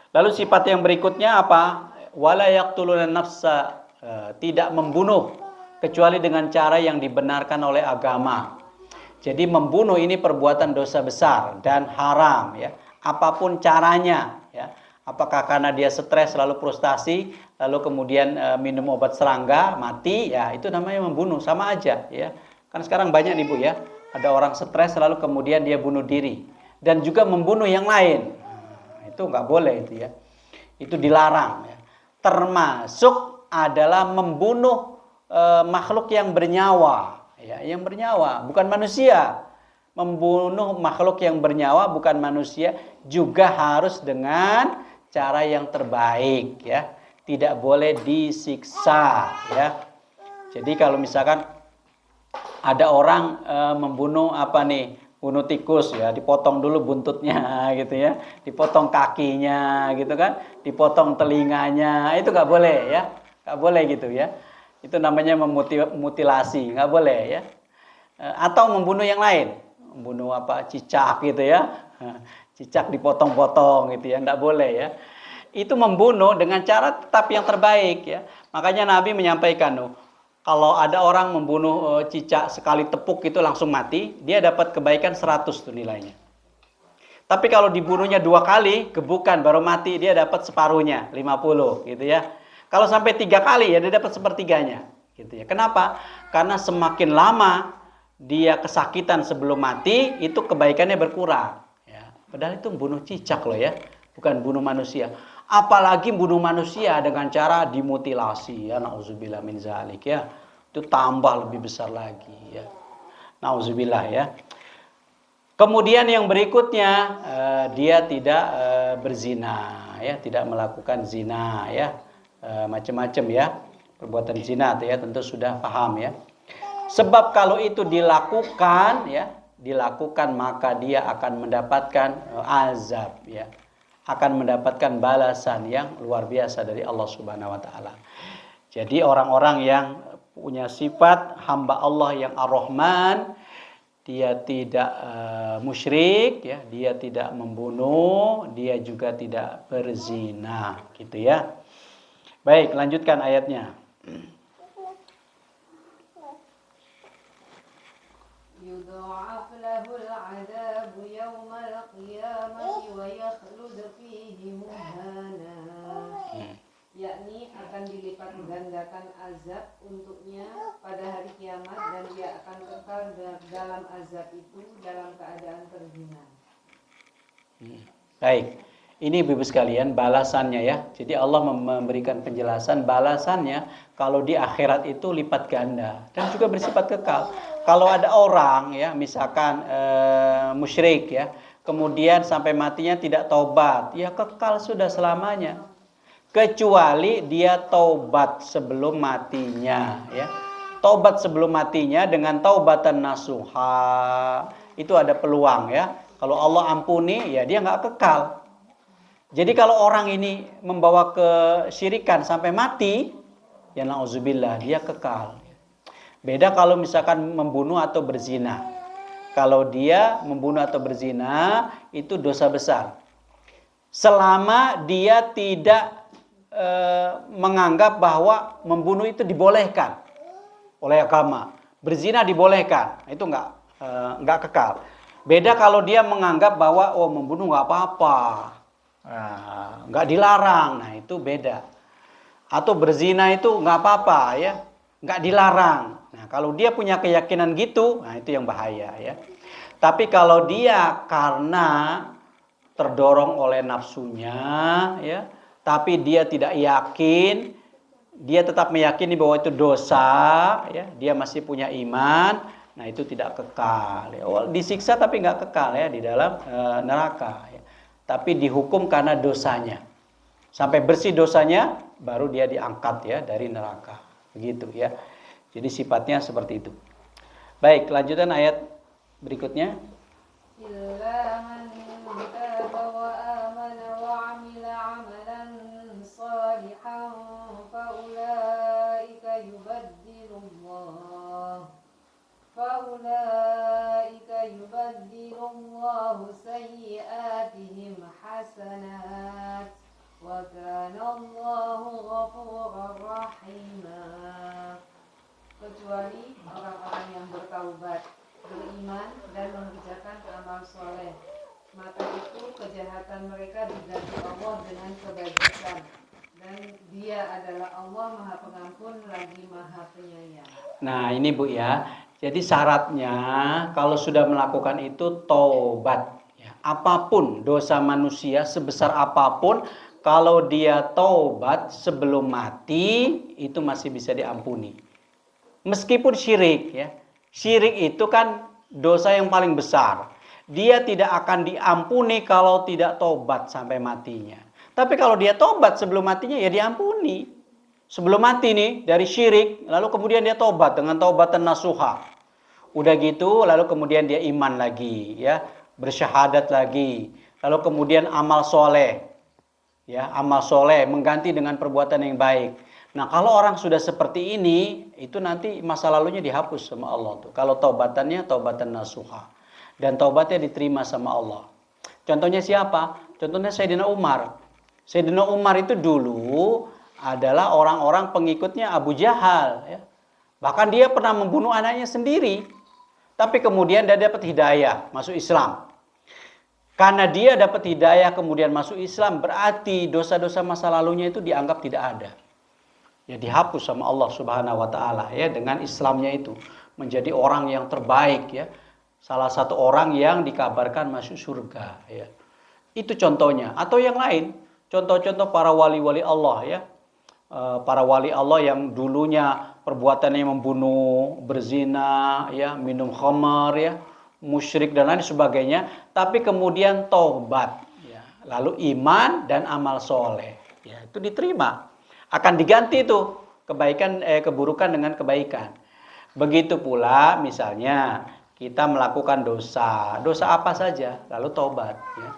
Lalu sifat yang berikutnya apa? Wala yaqtuluna nafsa, tidak membunuh kecuali dengan cara yang dibenarkan oleh agama. Jadi membunuh ini perbuatan dosa besar dan haram ya. Apapun caranya ya. Apakah karena dia stres lalu frustasi, lalu kemudian minum obat serangga mati, ya itu namanya membunuh, sama aja ya. Kan sekarang banyak nih Bu ya. Ada orang stres lalu kemudian dia bunuh diri dan juga membunuh yang lain. Nah, itu nggak boleh itu ya. Itu dilarang ya. Termasuk adalah membunuh makhluk yang bernyawa, ya, yang bernyawa, bukan manusia. Membunuh makhluk yang bernyawa bukan manusia juga harus dengan cara yang terbaik, ya. Tidak boleh disiksa, ya. Jadi kalau misalkan ada orang membunuh bunuh tikus, ya, dipotong dulu buntutnya gitu ya, dipotong kakinya gitu kan, dipotong telinganya, itu nggak boleh ya, nggak boleh gitu ya. Itu namanya memutilasi, nggak boleh ya. Atau membunuh yang lain, membunuh cicak gitu ya, cicak dipotong-potong gitu ya, nggak boleh ya. Itu membunuh dengan cara tetap yang terbaik ya. Makanya Nabi menyampaikan, kalau ada orang membunuh cicak sekali tepuk itu langsung mati, dia dapat kebaikan 100 tuh nilainya. Tapi kalau dibunuhnya 2 kali, gebukan baru mati, dia dapat separuhnya, 50 gitu ya. Kalau sampai 3 kali ya dia dapat sepertiganya gitu ya. Kenapa? Karena semakin lama dia kesakitan sebelum mati, itu kebaikannya berkurang ya. Padahal itu bunuh cicak loh ya, bukan bunuh manusia. Apalagi bunuh manusia dengan cara dimutilasi ya, nauzubillah min zalik ya. Itu tambah lebih besar lagi ya. Nauzubillah ya. Kemudian yang berikutnya dia tidak berzina ya, tidak melakukan zina ya. Macam-macam ya. Perbuatan zina ya tentu sudah paham ya. Sebab kalau itu dilakukan ya, maka dia akan mendapatkan azab ya. Akan mendapatkan balasan yang luar biasa dari Allah Subhanahu wa taala. Jadi orang-orang yang punya sifat hamba Allah yang Ar-Rahman, dia tidak musyrik ya, dia tidak membunuh, dia juga tidak berzina gitu ya. Baik, lanjutkan ayatnya. يضاعف له العذاب يوم القيامة ويخلد فيه مهانا. Yakni akan dilipat gandakan azab untuknya pada hari kiamat dan dia akan kekal dalam azab itu dalam keadaan terhina. Baik. Ini Ibu sekalian balasannya ya. Jadi Allah memberikan penjelasan balasannya kalau di akhirat itu lipat ganda dan juga bersifat kekal. Kalau ada orang ya misalkan musyrik ya, kemudian sampai matinya tidak taubat, ya kekal sudah selamanya. Kecuali dia taubat sebelum matinya ya. Taubat sebelum matinya dengan taubatan nasuha itu ada peluang ya. Kalau Allah ampuni ya dia nggak kekal. Jadi kalau orang ini membawa kesyirikan sampai mati, ya nauzubillah, dia kekal. Beda kalau misalkan membunuh atau berzina. Kalau dia membunuh atau berzina, itu dosa besar. Selama dia tidak menganggap bahwa membunuh itu dibolehkan oleh agama. Berzina dibolehkan, itu nggak kekal. Beda kalau dia menganggap bahwa membunuh nggak apa-apa. Nah, nggak dilarang, nah itu beda. Atau berzina itu nggak apa-apa ya, nggak dilarang. Nah kalau dia punya keyakinan gitu, nah itu yang bahaya ya. Tapi kalau dia karena terdorong oleh nafsunya ya, tapi dia tidak yakin, dia tetap meyakini bahwa itu dosa ya, dia masih punya iman, nah itu tidak kekal ya. Disiksa tapi nggak kekal ya di dalam neraka ya. Tapi dihukum karena dosanya. Sampai bersih dosanya, baru dia diangkat ya dari neraka. Begitu ya. Jadi sifatnya seperti itu. Baik, lanjutan ayat berikutnya. Illa man taba wa amana wa 'amila 'amalan shalihan fa ulaika yubaddilu Allah sayyi'atihim hasanat wa kana Allahu ghafurar rahima. Kecuali orang-orang yang bertaubat, beriman dan mengerjakan amal soleh, maka itu kejahatan mereka diganti Allah dengan kebajikan, dan Dia adalah Allah Maha Pengampun lagi Maha Penyayang. Nah ini Bu ya, jadi syaratnya kalau sudah melakukan itu taubat ya. Apapun dosa manusia sebesar apapun, kalau dia taubat sebelum mati itu masih bisa diampuni. Meskipun syirik ya. Syirik itu kan dosa yang paling besar. Dia tidak akan diampuni kalau tidak taubat sampai matinya. Tapi kalau dia taubat sebelum matinya ya diampuni. Sebelum mati nih dari syirik, lalu kemudian dia taubat dengan taubatan nasuha. Udah gitu lalu kemudian dia iman lagi ya, bersyahadat lagi. Lalu kemudian amal soleh. Ya, amal soleh mengganti dengan perbuatan yang baik. Nah, kalau orang sudah seperti ini, itu nanti masa lalunya dihapus sama Allah tuh. Kalau taubatannya taubatan nasuha dan taubatnya diterima sama Allah. Contohnya siapa? Contohnya Sayyidina Umar. Sayyidina Umar itu dulu adalah orang-orang pengikutnya Abu Jahal ya. Bahkan dia pernah membunuh anaknya sendiri. Tapi kemudian dia dapat hidayah, masuk Islam. Karena dia dapat hidayah kemudian masuk Islam, berarti dosa-dosa masa lalunya itu dianggap tidak ada. Ya dihapus sama Allah Subhanahu wa taala ya dengan Islamnya itu. Menjadi orang yang terbaik ya. Salah satu orang yang dikabarkan masuk surga ya. Itu contohnya atau yang lain, contoh-contoh para wali-wali Allah ya. Para wali Allah yang dulunya perbuatannya membunuh, berzina, ya, minum khamar, ya, musyrik dan lain sebagainya, tapi kemudian taubat, ya, lalu iman dan amal soleh, ya, itu diterima, akan diganti itu keburukan dengan kebaikan. Begitu pula misalnya kita melakukan dosa, dosa apa saja, lalu taubat, ya.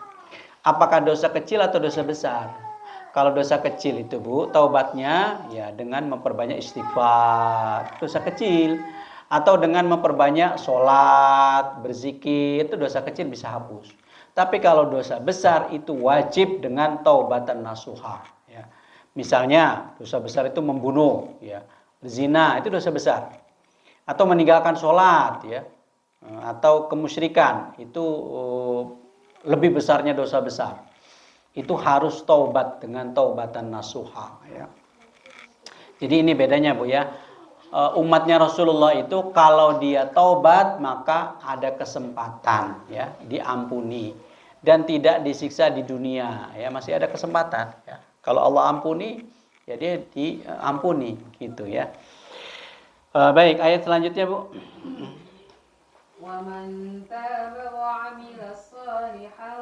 Apakah dosa kecil atau dosa besar? Kalau dosa kecil itu Bu, taubatnya ya dengan memperbanyak istighfar, dosa kecil. Atau dengan memperbanyak sholat, berzikir, itu dosa kecil bisa hapus. Tapi kalau dosa besar itu wajib dengan taubatan nasuha. Ya. Misalnya dosa besar itu membunuh, ya, berzina itu dosa besar. Atau meninggalkan sholat, ya, atau kemusyrikan itu lebih besarnya dosa besar. Itu harus taubat dengan taubatan nasuha ya. Jadi ini bedanya Bu ya. Umatnya Rasulullah itu kalau dia taubat maka ada kesempatan ya, diampuni dan tidak disiksa di dunia ya, masih ada kesempatan ya. Kalau Allah ampuni ya dia diampuni gitu ya. Baik, ayat selanjutnya Bu. وَمَنْ تَابَ وَعَمِلَ صَالِحًا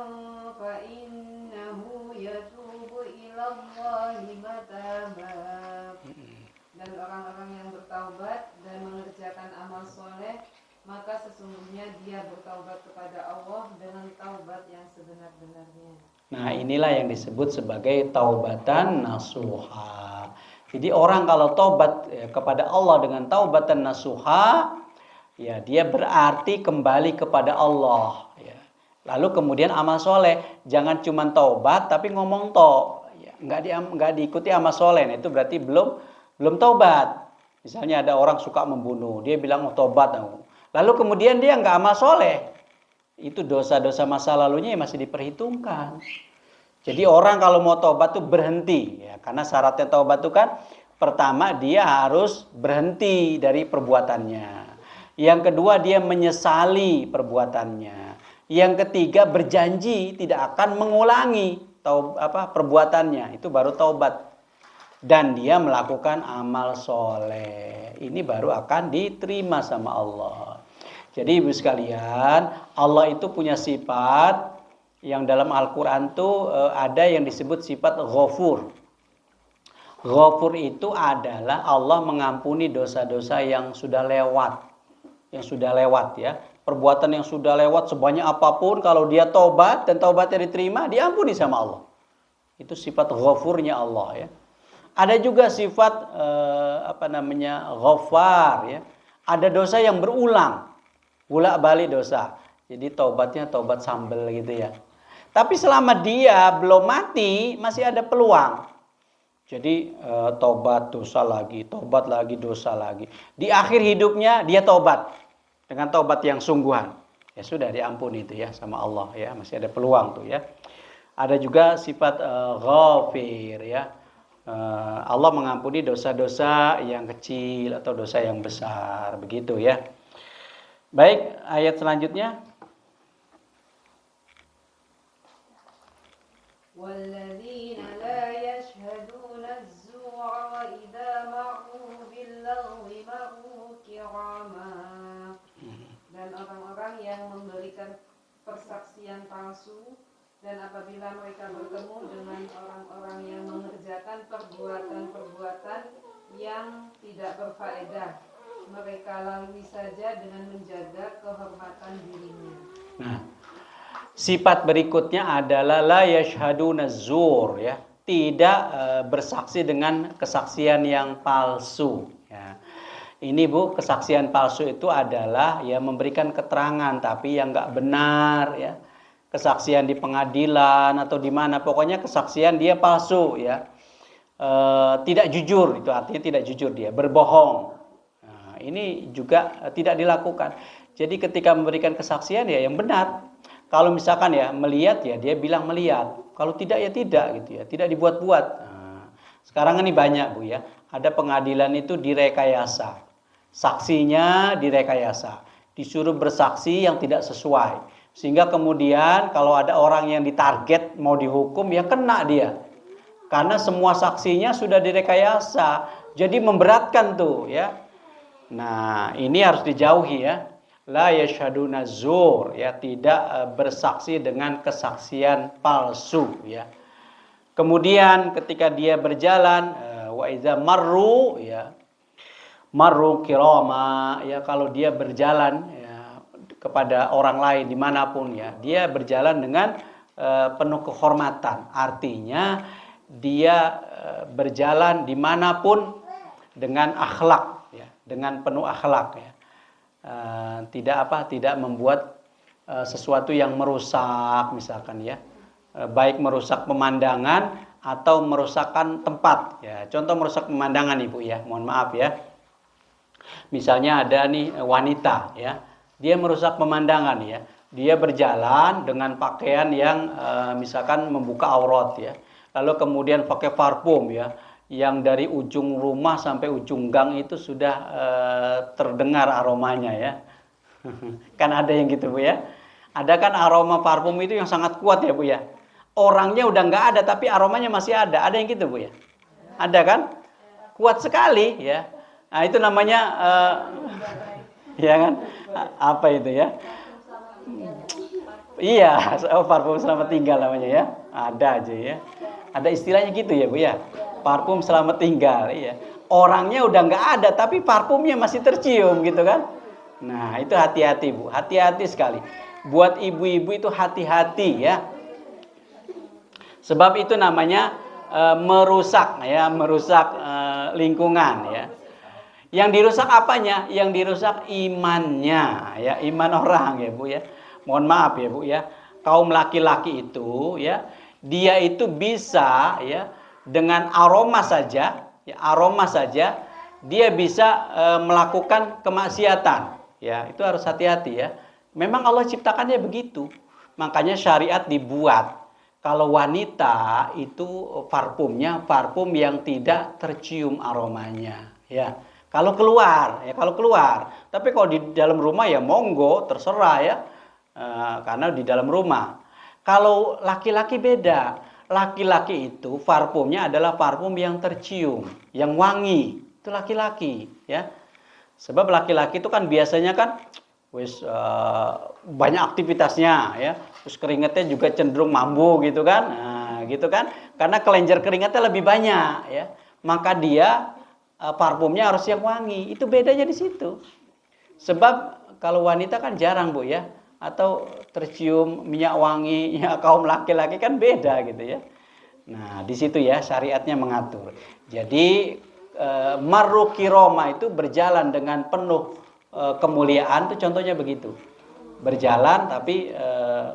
فَإِنَّهُ يَتُوبُ إِلَى اللَّهِ مَتَابًا. Dan orang-orang yang bertaubat dan mengerjakan amal soleh, maka sesungguhnya dia bertaubat kepada Allah dengan taubat yang sebenar-benarnya. Nah, inilah yang disebut sebagai taubatan nasuha. Jadi orang kalau taubat kepada Allah dengan taubatan nasuha, ya dia berarti kembali kepada Allah ya. Lalu kemudian amal soleh, jangan cuma taubat tapi ngomong ya, nggak diikuti amal soleh, nah, itu berarti belum taubat. Misalnya ada orang suka membunuh, dia bilang mau taubat, lalu kemudian dia nggak amal soleh, itu dosa-dosa masa lalunya yang masih diperhitungkan. Jadi orang kalau mau taubat tuh berhenti ya, karena syaratnya taubat itu kan pertama dia harus berhenti dari perbuatannya. Yang kedua dia menyesali perbuatannya. Yang ketiga berjanji tidak akan mengulangi perbuatannya. Itu baru taubat. Dan dia melakukan amal soleh. Ini baru akan diterima sama Allah. Jadi ibu sekalian, Allah itu punya sifat yang dalam Al-Quran tuh ada yang disebut sifat Ghafur. Ghafur itu adalah Allah mengampuni dosa-dosa yang sudah lewat. Yang sudah lewat ya, perbuatan yang sudah lewat sebanyak apapun, kalau dia taubat dan taubatnya diterima, diampuni sama Allah. Itu sifat ghafurnya Allah ya. Ada juga sifat ghafar ya. Ada dosa yang berulang, bolak-balik dosa. Jadi taubatnya taubat sambel gitu ya. Tapi selama dia belum mati, masih ada peluang. Jadi taubat dosa lagi, taubat lagi dosa lagi. Di akhir hidupnya dia taubat dengan taubat yang sungguhan. Ya sudah diampuni itu ya sama Allah ya, masih ada peluang tuh ya. Ada juga sifat ghafir ya. Allah mengampuni dosa-dosa yang kecil atau dosa yang besar, begitu ya. Baik, ayat selanjutnya. وَالَّذِينَ لَا orang-orang yang memberikan persaksian palsu, dan apabila mereka bertemu dengan orang-orang yang mengerjakan perbuatan-perbuatan yang tidak berfaedah, mereka lalui saja dengan menjaga kehormatan dirinya. Nah, sifat berikutnya adalah la yashhaduna zur, ya, tidak bersaksi dengan kesaksian yang palsu, ya. Ini Bu, kesaksian palsu itu adalah ya memberikan keterangan tapi yang nggak benar, ya. Kesaksian di pengadilan atau di mana, pokoknya kesaksian dia palsu, ya. Tidak jujur, itu artinya tidak jujur, dia berbohong. Nah, ini juga tidak dilakukan. Jadi ketika memberikan kesaksian ya yang benar. Kalau misalkan ya melihat, ya dia bilang melihat. Kalau tidak ya tidak, gitu ya, tidak dibuat-buat. Nah, sekarang ini banyak Bu ya, ada pengadilan itu direkayasa, saksinya direkayasa, disuruh bersaksi yang tidak sesuai, sehingga kemudian kalau ada orang yang ditarget mau dihukum ya kena dia. Karena semua saksinya sudah direkayasa, jadi memberatkan tuh ya. Nah, ini harus dijauhi ya. La yashhaduna zur, ya, tidak bersaksi dengan kesaksian palsu, ya. Kemudian ketika dia berjalan, wa iza marru, ya, marru kirama, ya, kalau dia berjalan ya, kepada orang lain dimanapun ya, dia berjalan dengan penuh kehormatan. Artinya dia berjalan dimanapun dengan akhlak, ya, dengan penuh akhlak, ya. Tidak membuat sesuatu yang merusak, misalkan ya, baik merusak pemandangan atau merusakkan tempat, ya. Contoh merusak pemandangan Ibu ya, mohon maaf ya. Misalnya ada nih wanita ya, dia merusak pemandangan ya. Dia berjalan dengan pakaian yang misalkan membuka aurat ya. Lalu kemudian pakai parfum ya, yang dari ujung rumah sampai ujung gang itu sudah terdengar aromanya ya. Kan ada yang gitu Bu ya. Ada kan aroma parfum itu yang sangat kuat ya Bu ya. Orangnya udah nggak ada tapi aromanya masih ada. Ada yang gitu Bu ya. Ada kan? Kuat sekali ya. Nah itu namanya ya kan? Apa itu ya? Iya, parfum selamat tinggal namanya ya. Ada aja ya. Ada istilahnya gitu ya Bu ya. Parfum selamat tinggal, iya. Orangnya udah nggak ada, tapi parfumnya masih tercium gitu kan. Nah itu hati-hati Bu, hati-hati sekali. Buat ibu-ibu itu hati-hati ya. Sebab itu namanya merusak ya, merusak lingkungan ya. Yang dirusak apanya? Yang dirusak imannya ya, iman orang ya Bu ya. Mohon maaf ya Bu ya. Kaum laki-laki itu ya, dia itu bisa ya dengan aroma saja, ya, aroma saja dia bisa melakukan kemaksiatan. Ya, itu harus hati-hati ya. Memang Allah ciptakannya begitu. Makanya syariat dibuat. Kalau wanita itu parfumnya parfum yang tidak tercium aromanya, ya. Kalau keluar, ya kalau keluar. Tapi kalau di dalam rumah ya monggo, terserah ya. Karena di dalam rumah. Kalau laki-laki beda. Laki-laki itu parfumnya adalah parfum yang tercium, yang wangi. Itu laki-laki, ya. Sebab laki-laki itu kan biasanya kan banyak aktivitasnya, ya. Terus keringatnya juga cenderung mambu gitu kan. Nah, gitu kan. Karena kelenjar keringatnya lebih banyak, ya. Maka dia parfumnya harus yang wangi. Itu bedanya di situ. Sebab kalau wanita kan jarang Bu ya, atau tercium minyak wangi ya, kaum laki-laki kan beda gitu ya. Nah di situ ya syariatnya mengatur. Jadi marru kiroma itu berjalan dengan penuh kemuliaan, itu contohnya begitu. Berjalan tapi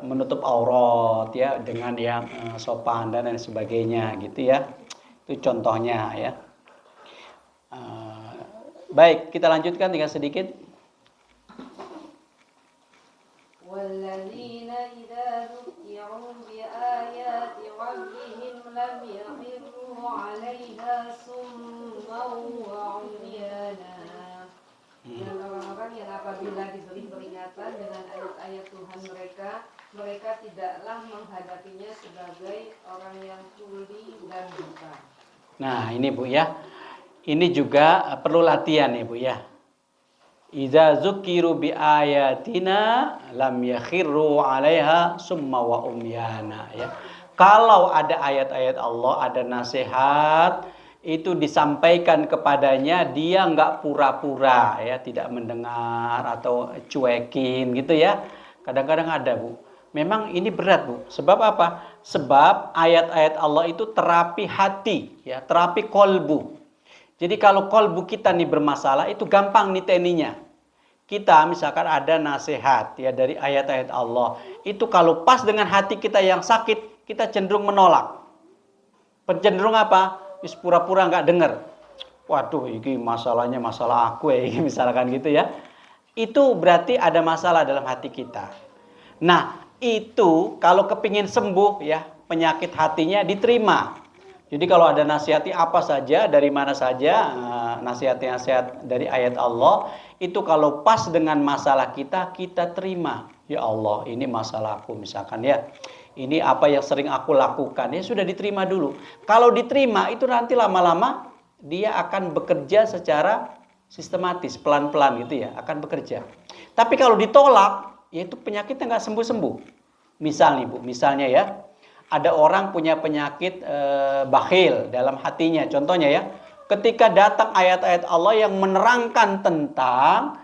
menutup aurat ya, dengan yang sopan dan lain sebagainya gitu ya. Itu contohnya ya. Baik, kita lanjutkan tinggal sedikit. والذين إذا ذكروا بآيات ربهم لم يخروا عليها صما وعميانا. Dan orang-orang yang apabila diberi peringatan dengan ayat-ayat Tuhan mereka, mereka tidaklah menghadapinya sebagai orang yang tuli dan buta. Nah ini Bu ya, ini juga perlu latihan ya Bu ya. Idza zukiru bi ayatina lam yakhiru 'alaiha summa wa umyana ya. Kalau ada ayat-ayat Allah, ada nasihat itu disampaikan kepadanya, dia nggak pura-pura ya, tidak mendengar atau cuekin gitu ya. Kadang-kadang ada, Bu. Memang ini berat, Bu. Sebab apa? Sebab ayat-ayat Allah itu terapi hati ya, terapi kolbu. Jadi kalau kolbu kita nih bermasalah, itu gampang niteninya. Kita misalkan ada nasihat ya dari ayat-ayat Allah, itu kalau pas dengan hati kita yang sakit, kita cenderung menolak. Cenderung apa? Wis pura-pura nggak dengar. Waduh, ini masalahnya masalah aku ya, misalkan gitu ya. Itu berarti ada masalah dalam hati kita. Nah, itu kalau kepingin sembuh ya, penyakit hatinya diterima. Jadi kalau ada nasihati apa saja, dari mana saja, nasihat-nasihat dari ayat Allah, itu kalau pas dengan masalah kita, kita terima. Ya Allah, ini masalahku misalkan ya. Ini apa yang sering aku lakukan, ya sudah diterima dulu. Kalau diterima, itu nanti lama-lama dia akan bekerja secara sistematis, pelan-pelan gitu ya, akan bekerja. Tapi kalau ditolak, ya itu penyakitnya nggak sembuh-sembuh. Misal nih Bu, misalnya ya, ada orang punya penyakit bakhil dalam hatinya. Contohnya ya, ketika datang ayat-ayat Allah yang menerangkan tentang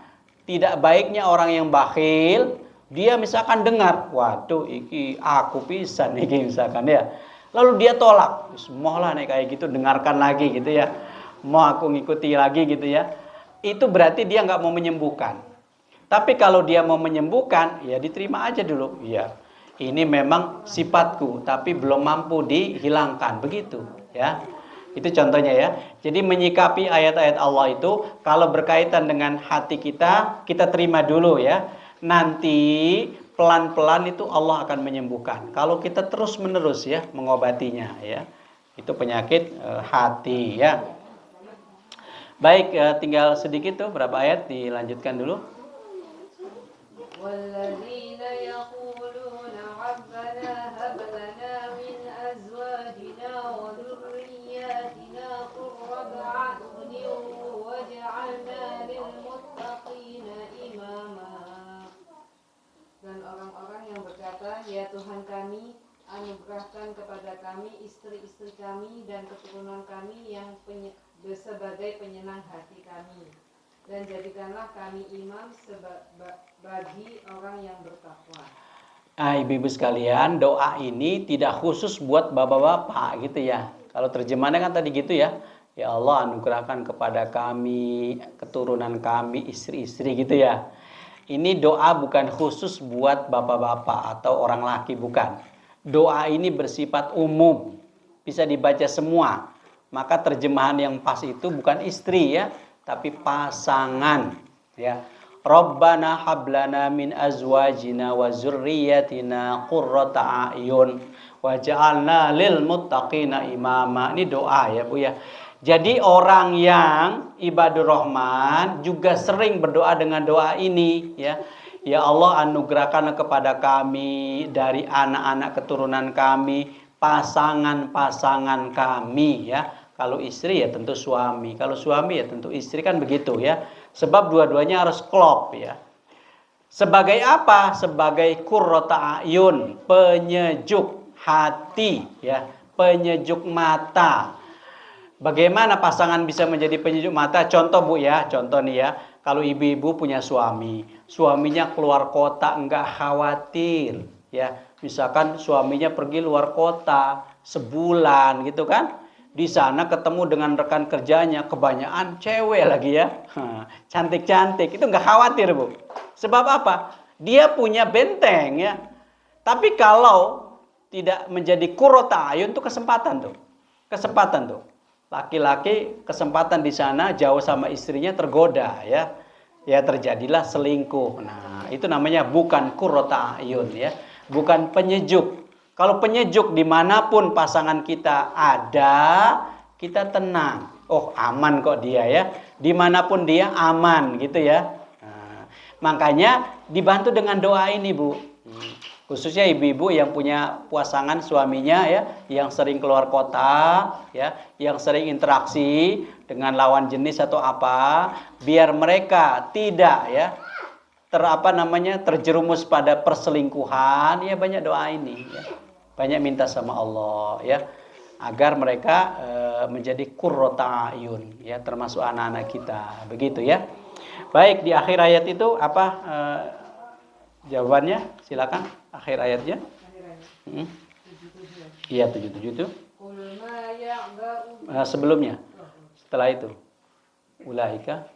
tidak baiknya orang yang bakhil, dia misalkan dengar, waduh, iki aku pisan iki misalkan ya. Lalu dia tolak, semualah nih kayak gitu, dengarkan lagi gitu ya. Mau aku ngikuti lagi gitu ya. Itu berarti dia nggak mau menyembuhkan. Tapi kalau dia mau menyembuhkan, ya diterima aja dulu. Ya, ini memang sifatku, tapi belum mampu dihilangkan, begitu ya. Itu contohnya ya. Jadi menyikapi ayat-ayat Allah itu, kalau berkaitan dengan hati kita, kita terima dulu ya. Nanti pelan-pelan itu Allah akan menyembuhkan. Kalau kita terus-menerus ya mengobatinya ya. Itu penyakit hati ya. Baik, tinggal sedikit tuh, berapa ayat dilanjutkan dulu. والذين يقولون ربنا هب لنا من أزواجنا وذرياتنا قرة أعين واجعلنا للمتقين إماما. Dan orang-orang yang berkata, ya Tuhan kami, anugerahkan kepada kami istri-istri kami dan keturunan kami yang sebagai penyenang hati kami. Dan jadikanlah kami imam bagi orang yang bertakwa. Ibu-ibu sekalian, doa ini tidak khusus buat bapak-bapak gitu ya. Kalau terjemahannya kan tadi gitu ya. Ya Allah, anugerahkan kepada kami, keturunan kami, istri-istri gitu ya. Ini doa bukan khusus buat bapak-bapak atau orang laki, bukan. Doa ini bersifat umum, bisa dibaca semua. Maka terjemahan yang pas itu bukan istri ya, tapi pasangan ya. Rabbana hablana min azwajina wa zurriyyatina qurrata a'yun waj'alna lil muttaqina imama. Ini doa ya Bu ya. Jadi orang yang ibadur rahman juga sering berdoa dengan doa ini ya. Ya Allah, anugerahkan kepada kami dari anak-anak keturunan kami, pasangan-pasangan kami ya. Kalau istri ya tentu suami, kalau suami ya tentu istri, kan begitu ya. Sebab dua-duanya harus klop ya. Sebagai apa? Sebagai qurrata a'yun, penyejuk hati ya, penyejuk mata. Bagaimana pasangan bisa menjadi penyejuk mata? Contoh Bu ya, contoh nih ya. Kalau ibu-ibu punya suami, suaminya keluar kota, enggak khawatir ya. Misalkan suaminya pergi luar kota sebulan gitu kan. Di sana ketemu dengan rekan kerjanya, kebanyakan cewek lagi ya, cantik-cantik, itu nggak khawatir Bu. Sebab apa? Dia punya benteng ya. Tapi kalau tidak menjadi qurrata ayun, itu kesempatan tuh. Laki-laki kesempatan di sana jauh sama istrinya, tergoda ya. Ya terjadilah selingkuh. Nah itu namanya bukan qurrata ayun ya, bukan penyejuk. Kalau penyejuk dimanapun pasangan kita ada, kita tenang. Oh aman kok dia ya. Dimanapun dia aman gitu ya. Nah, makanya dibantu dengan doa ini Bu. Khususnya ibu-ibu yang punya pasangan suaminya ya, yang sering keluar kota ya, yang sering interaksi dengan lawan jenis atau apa, biar mereka tidak ya terjerumus pada perselingkuhan, ya banyak doa ini ya. Banyak minta sama Allah ya, agar mereka menjadi qurrata ayun ya, termasuk anak-anak kita. Begitu ya. Baik, di akhir ayat itu apa jawabannya? Silakan akhir ayatnya. Iya, 77 itu. Sebelumnya. Setelah itu. Ulaika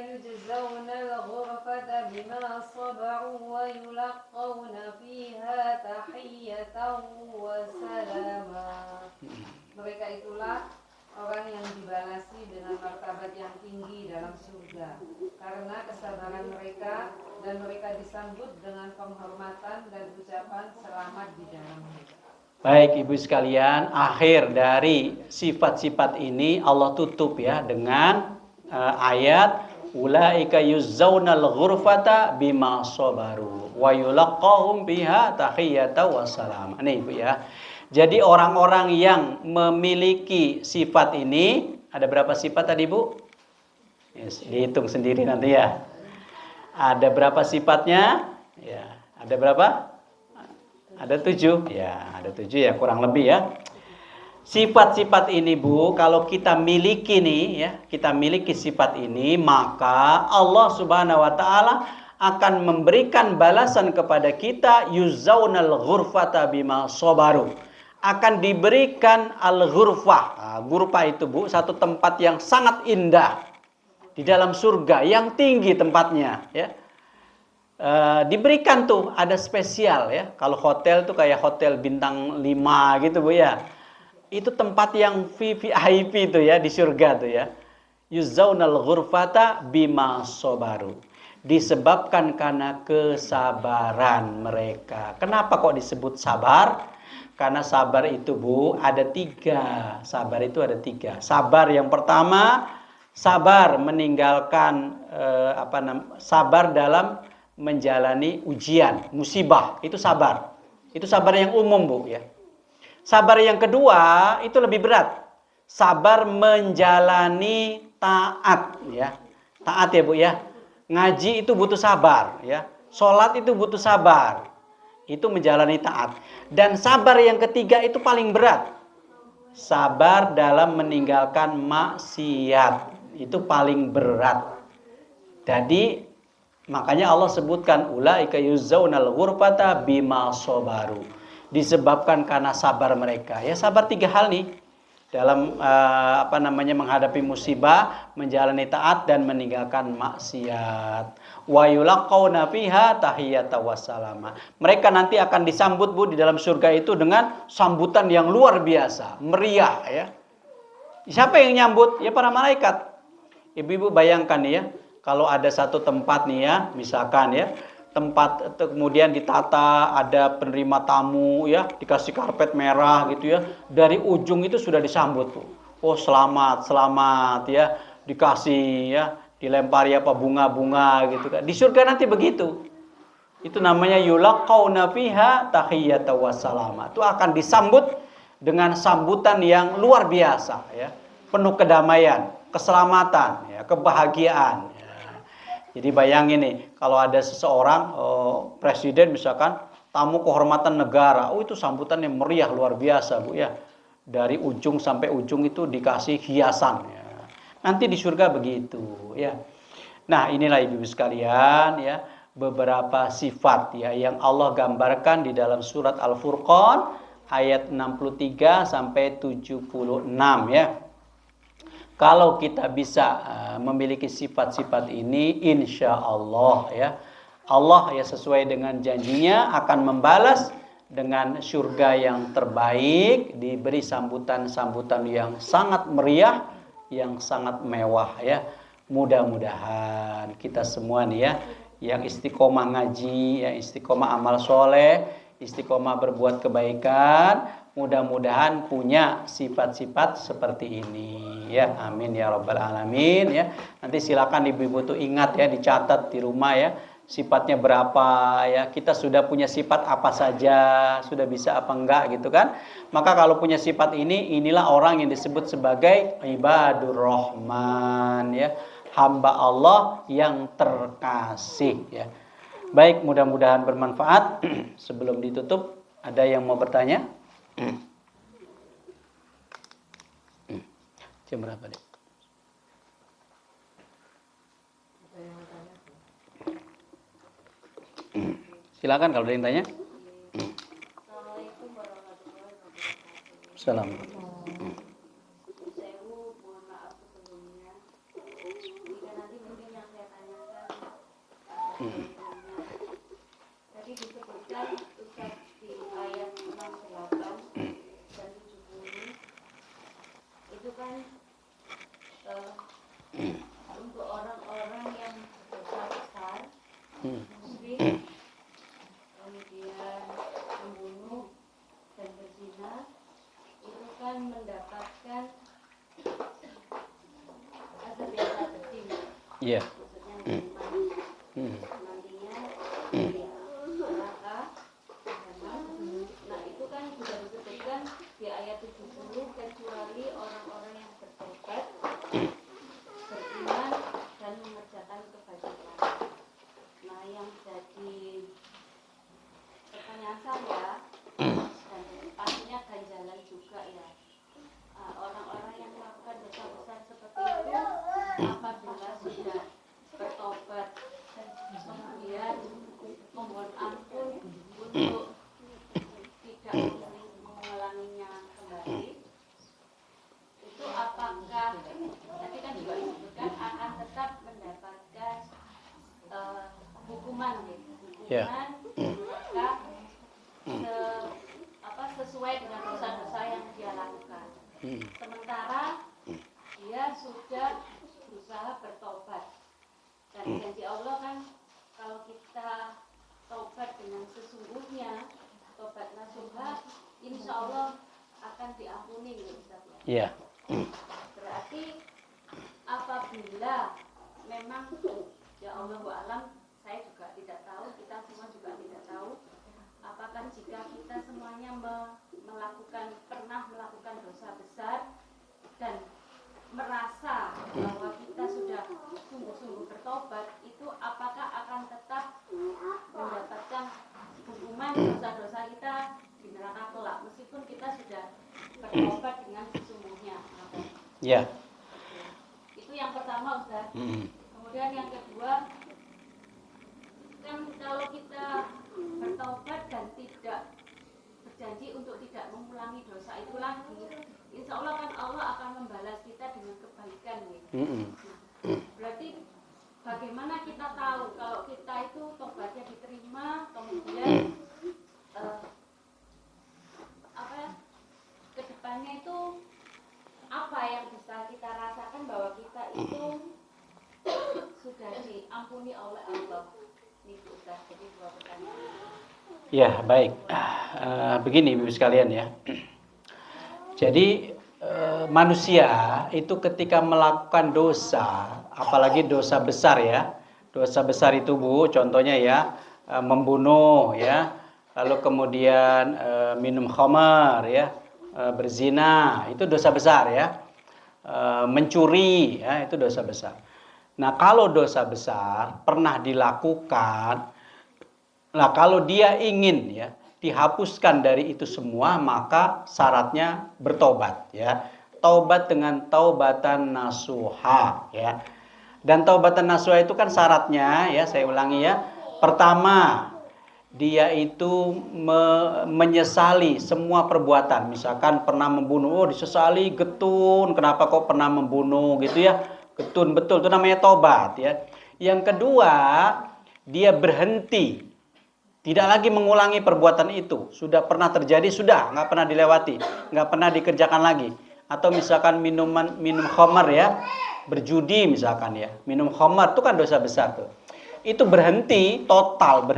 yujzauna al-ghurfata bima sabaru wa yulaqqawna fiha tahiyyatan wa salama. Mereka itulah orang yang dibalasi dengan martabat yang tinggi dalam surga karena kesabaran mereka, dan mereka disambut dengan penghormatan dan ucapan selamat di dalamnya. Baik Ibu sekalian, akhir dari sifat-sifat ini Allah tutup ya dengan ayat ulaika yuzzaunal ghurfata bima sabaru wa yulaqqahum biha tahiyyatan wa salam. Ini Ibu ya. Jadi orang-orang yang memiliki sifat ini, ada berapa sifat tadi Bu? Yes, dihitung sendiri nanti ya. Ada berapa sifatnya? Ya, ada berapa? Ada 7. Ya, ada 7 ya, kurang lebih ya. Sifat-sifat ini Bu, kalau kita miliki nih ya, kita miliki sifat ini, maka Allah Subhanahu wa taala akan memberikan balasan kepada kita yuzaunal ghurfata bima sabaru. Akan diberikan al-ghurfah. Nah, ghurfah itu Bu, satu tempat yang sangat indah di dalam surga, yang tinggi tempatnya ya. Diberikan tuh ada spesial ya. Kalau hotel tuh kayak hotel bintang 5 gitu Bu ya. Itu tempat yang VIP itu ya di surga tuh ya. Yuzaunal ghurfata bima sabaru. Disebabkan karena kesabaran mereka. Kenapa kok disebut sabar? Karena sabar itu Bu ada 3. Sabar itu ada 3. Sabar yang pertama, sabar meninggalkan sabar dalam menjalani ujian, musibah, itu sabar. Itu sabar yang umum Bu ya. Sabar yang kedua itu lebih berat. Sabar menjalani taat ya. Taat ya Bu ya. Ngaji itu butuh sabar ya. Sholat itu butuh sabar. Itu menjalani taat. Dan sabar yang ketiga itu paling berat. Sabar dalam meninggalkan maksiat. Itu paling berat. Jadi makanya Allah sebutkan ulaika yuzaunal ghurfata bima sabaru. Disebabkan karena sabar mereka. Ya sabar 3 hal nih. Dalam menghadapi musibah, menjalani taat dan meninggalkan maksiat. Wa yulaqqawna fiha tahiyyatan wa salama. Mereka nanti akan disambut Bu di dalam surga itu dengan sambutan yang luar biasa, meriah ya. Siapa yang nyambut? Ya para malaikat. Ibu-ibu bayangkan ya, kalau ada satu tempat nih ya, misalkan ya, tempat kemudian ditata, ada penerima tamu ya, dikasih karpet merah gitu ya, dari ujung itu sudah disambut tuh. Oh selamat ya, dikasih ya, dilempari bunga-bunga gitu kan. Di surga nanti begitu. Itu namanya yulaqqawna fiha tahiyyatan wa salama. Itu akan disambut dengan sambutan yang luar biasa ya, penuh kedamaian, keselamatan ya, kebahagiaan. Jadi bayangin nih, kalau ada seseorang, presiden misalkan, tamu kehormatan negara, itu sambutannya meriah luar biasa Bu ya. Dari ujung sampai ujung itu dikasih hiasan ya. Nanti di surga begitu ya. Nah inilah ibu-ibu sekalian ya, beberapa sifat ya yang Allah gambarkan di dalam surat Al-Furqan ayat 63 sampai 76 ya. Kalau kita bisa memiliki sifat-sifat ini, insya Allah ya, Allah ya sesuai dengan janjinya akan membalas dengan surga yang terbaik, diberi sambutan-sambutan yang sangat meriah, yang sangat mewah ya. Mudah-mudahan kita semua nih ya, yang istiqomah ngaji, yang istiqomah amal soleh, istiqomah berbuat kebaikan, mudah-mudahan punya sifat-sifat seperti ini ya. Amin ya rabbal alamin ya. Nanti silakan ibu-ibu tuh ingat ya, dicatat di rumah ya, sifatnya berapa ya, kita sudah punya sifat apa saja, sudah bisa apa enggak gitu kan. Maka kalau punya sifat ini, inilah orang yang disebut sebagai ibadur rahman ya, hamba Allah yang terkasih ya. Baik, mudah-mudahan bermanfaat. Sebelum ditutup, ada yang mau bertanya? Jam berapa deh? Silakan kalau ada yang tanya. Assalamualaikum warahmatullahi wabarakatuh. Assalamualaikum. Saya mohon maaf sebelumnya. Jika nanti mungkin yang saya tanyakan tadi disebutkan Ustaz di ayat 68 dan 70 itu kan untuk orang-orang yang berdosa besar, musyrik, kemudian membunuh dan berzina, itu kan mendapatkan azab yang sangat pedih. Iya. Maksudnya nantinya di neraka jahanam. Nah itu kan sudah disebutkan di ayat 70 kecuali orang-orang yang bertobat, beriman dan mengerjakan kebajikan. Nah yang jadi pertanyaan saya dan pastinya ganjalan juga ya, orang-orang yang melakukan dosa besar seperti itu apabila sudah bertobat dan kemudian memohon ampun untuk tidak mengulanginya kembali, itu apakah tadi kan juga disebutkan akan tetap mendapatkan hukuman gitu, Ya. maka sesuai dengan dosa-dosa yang dia lakukan. Sementara dia sudah berusaha bertobat, dan janji Allah kan kalau kita tobat dengan sesungguhnya, tobat nasuha, insya Allah akan diampuni ya Ustaz ya. Iya. Berarti apabila memang ya Allahu alam, saya juga tidak tahu, kita semua juga tidak tahu, apakah jika kita semuanya pernah melakukan dosa besar dan merasa bahwa kita sudah sungguh-sungguh bertobat, itu apakah akan tetap mendapatkan hukuman dosa-dosa kita di neraka kelak meskipun kita sudah bertobat dengan sesungguhnya? Ya. Itu yang pertama Ustaz. Kemudian yang kedua, kan kalau kita bertobat dan tidak berjanji untuk tidak mengulangi dosa itu lagi, insya Allah kan Allah akan membalas kita dengan kebaikan ya. Berarti bagaimana kita tahu kalau kita itu tobatnya diterima, kemudian kedepannya itu apa yang bisa kita rasakan bahwa kita itu sudah diampuni oleh Allah? Ini sudah jadi dua pertanyaan. Ya, baik. Begini Ibu sekalian ya. Jadi manusia itu ketika melakukan dosa, apalagi dosa besar ya. Dosa besar itu Bu, contohnya ya, membunuh ya, lalu kemudian minum khamar ya, berzina, itu dosa besar ya. Mencuri ya, itu dosa besar. Nah, kalau dosa besar pernah dilakukan, nah kalau dia ingin ya dihapuskan dari itu semua, maka syaratnya bertobat ya. Taubat dengan taubatan nasuha ya. Dan taubatan nasuha itu kan syaratnya ya, saya ulangi ya. Pertama, dia itu menyesali semua perbuatan. Misalkan pernah membunuh, disesali, getun, kenapa kok pernah membunuh gitu ya. Getun, betul, itu namanya tobat ya. Yang kedua, dia berhenti, tidak lagi mengulangi perbuatan itu. Sudah pernah terjadi, sudah, nggak pernah dilewati, nggak pernah dikerjakan lagi. Atau misalkan minum khamar ya, berjudi misalkan ya, minum khamar itu kan dosa besar tuh. Itu berhenti total,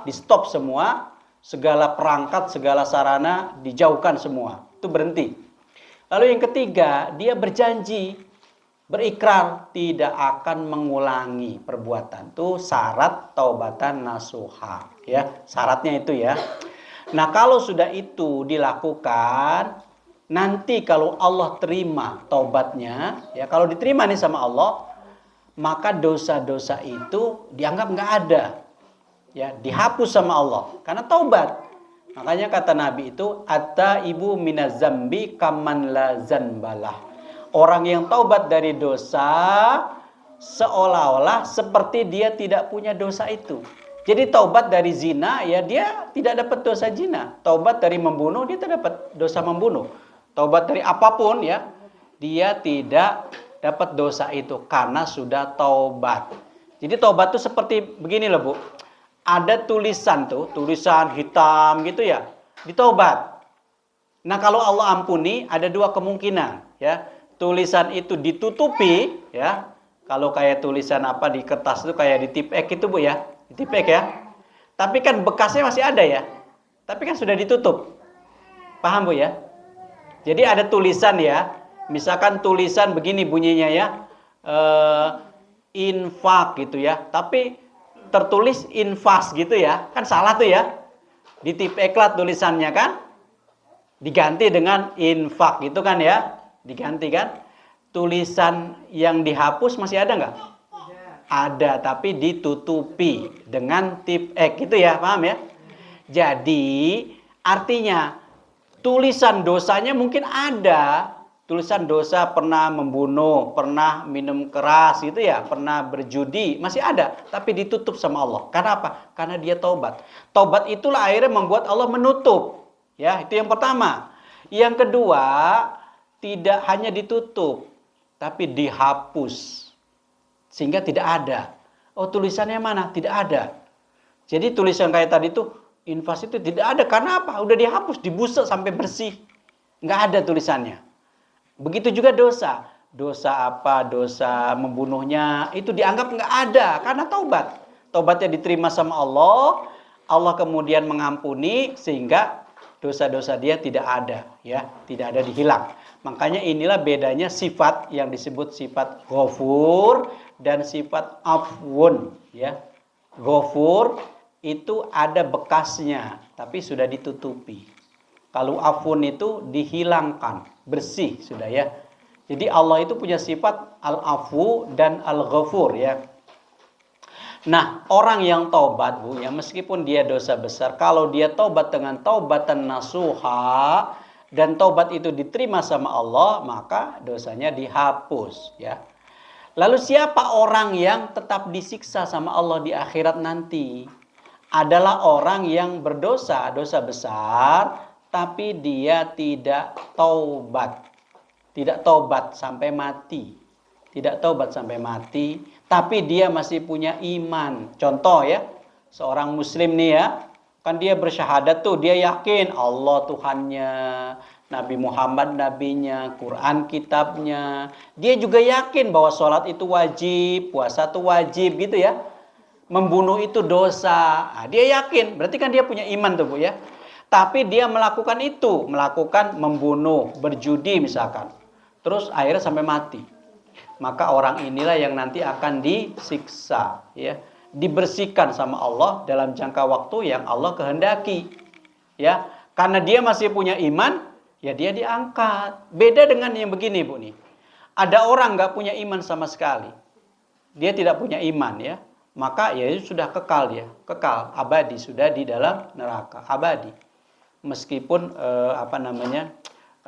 di stop semua, segala perangkat, segala sarana dijauhkan semua, itu berhenti. Lalu yang ketiga, dia berjanji berikrar tidak akan mengulangi perbuatan. Itu syarat taubatan nasuha, ya. Syaratnya itu ya. Nah, kalau sudah itu dilakukan, nanti kalau Allah terima taubatnya, ya, kalau diterima nih sama Allah, maka dosa-dosa itu dianggap nggak ada, ya, dihapus sama Allah karena taubat. Makanya kata Nabi itu, at-taibu minaz zambi kaman la zanbalah. Orang yang taubat dari dosa seolah-olah seperti dia tidak punya dosa itu. Jadi taubat dari zina, ya dia tidak dapat dosa zina. Taubat dari membunuh, dia tidak dapat dosa membunuh. Taubat dari apapun, ya, dia tidak dapat dosa itu karena sudah taubat. Jadi taubat itu seperti begini loh, Bu. Ada tulisan tuh, tulisan hitam gitu ya, ditaubat. Nah, kalau Allah ampuni, ada dua kemungkinan, ya. Tulisan itu ditutupi, ya. Kalau kayak tulisan apa di kertas itu kayak ditipek itu, Bu, ya. Ditipek ya. Tapi kan bekasnya masih ada ya. Tapi kan sudah ditutup. Paham, Bu, ya? Jadi ada tulisan ya. Misalkan tulisan begini bunyinya ya. Infak gitu ya. Tapi tertulis infas gitu ya. Kan salah tuh ya. Ditipeklah tulisannya kan. Diganti dengan infak gitu kan ya. Diganti kan. Tulisan yang dihapus masih ada nggak? Ada, tapi ditutupi dengan tip ek gitu ya, paham ya? Jadi artinya tulisan dosanya mungkin ada. Tulisan dosa pernah membunuh, pernah minum keras gitu ya, pernah berjudi, masih ada, tapi ditutup sama Allah. Karena apa? Karena dia taubat. Taubat itulah akhirnya membuat Allah menutup. Ya, itu yang pertama. Yang kedua, tidak hanya ditutup, tapi dihapus. Sehingga tidak ada. Oh, tulisannya mana? Tidak ada. Jadi tulisan kayak tadi itu, infas itu tidak ada. Karena apa? Udah dihapus, dibusuk sampai bersih. Nggak ada tulisannya. Begitu juga dosa. Dosa apa? Dosa membunuhnya. Itu dianggap nggak ada. Karena taubat. Taubatnya diterima sama Allah. Allah kemudian mengampuni. Sehingga dosa-dosa dia tidak ada. Ya, tidak ada dihilang. Makanya inilah bedanya sifat yang disebut sifat ghafur dan sifat afwun, ya. Ghafur itu ada bekasnya tapi sudah ditutupi. Kalau afwun itu dihilangkan, bersih sudah ya. Jadi Allah itu punya sifat al-afu dan al-ghafur ya. Nah, orang yang taubat, Bu, ya, meskipun dia dosa besar, kalau dia taubat dengan taubatan nasuha dan taubat itu diterima sama Allah, maka dosanya dihapus ya. Lalu siapa orang yang tetap disiksa sama Allah di akhirat nanti? Adalah orang yang berdosa, dosa besar, tapi dia tidak taubat. Tidak taubat sampai mati. Tidak taubat sampai mati, tapi dia masih punya iman. Contoh ya, seorang muslim nih ya, kan dia bersyahadat tuh, dia yakin Allah Tuhannya, Nabi Muhammad nabinya, Quran kitabnya. Dia juga yakin bahwa sholat itu wajib, puasa itu wajib gitu ya. Membunuh itu dosa. Nah, dia yakin, berarti kan dia punya iman tuh, Bu, ya. Tapi dia melakukan itu, melakukan membunuh, berjudi misalkan. Terus akhirnya sampai mati. Maka orang inilah yang nanti akan disiksa ya. Dibersihkan sama Allah dalam jangka waktu yang Allah kehendaki. Ya, karena dia masih punya iman, ya dia diangkat. Beda dengan yang begini, Bu nih. Ada orang nggak punya iman sama sekali. Dia tidak punya iman ya. Maka ya itu sudah kekal dia, kekal abadi sudah di dalam neraka, abadi. Meskipun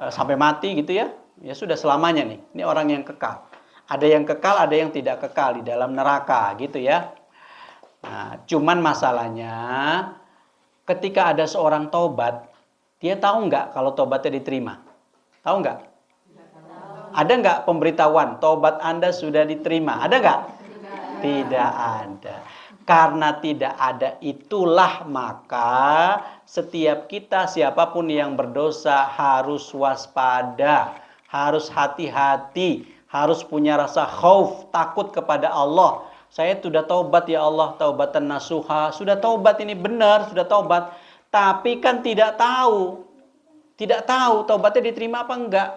sampai mati gitu ya. Ya sudah selamanya nih. Ini orang yang kekal. Ada yang kekal, ada yang tidak kekal di dalam neraka gitu ya. Nah, cuman masalahnya ketika ada seorang taubat, dia tahu nggak kalau taubatnya diterima? Tahu nggak? Ada nggak pemberitahuan taubat Anda sudah diterima? Ada nggak? Tidak ada. Karena tidak ada itulah maka setiap kita siapapun yang berdosa harus waspada, harus hati-hati, harus punya rasa khauf, takut kepada Allah. Saya sudah taubat ya Allah, taubatan nasuha. Sudah taubat ini benar, sudah taubat. Tapi kan tidak tahu. Tidak tahu taubatnya diterima apa enggak.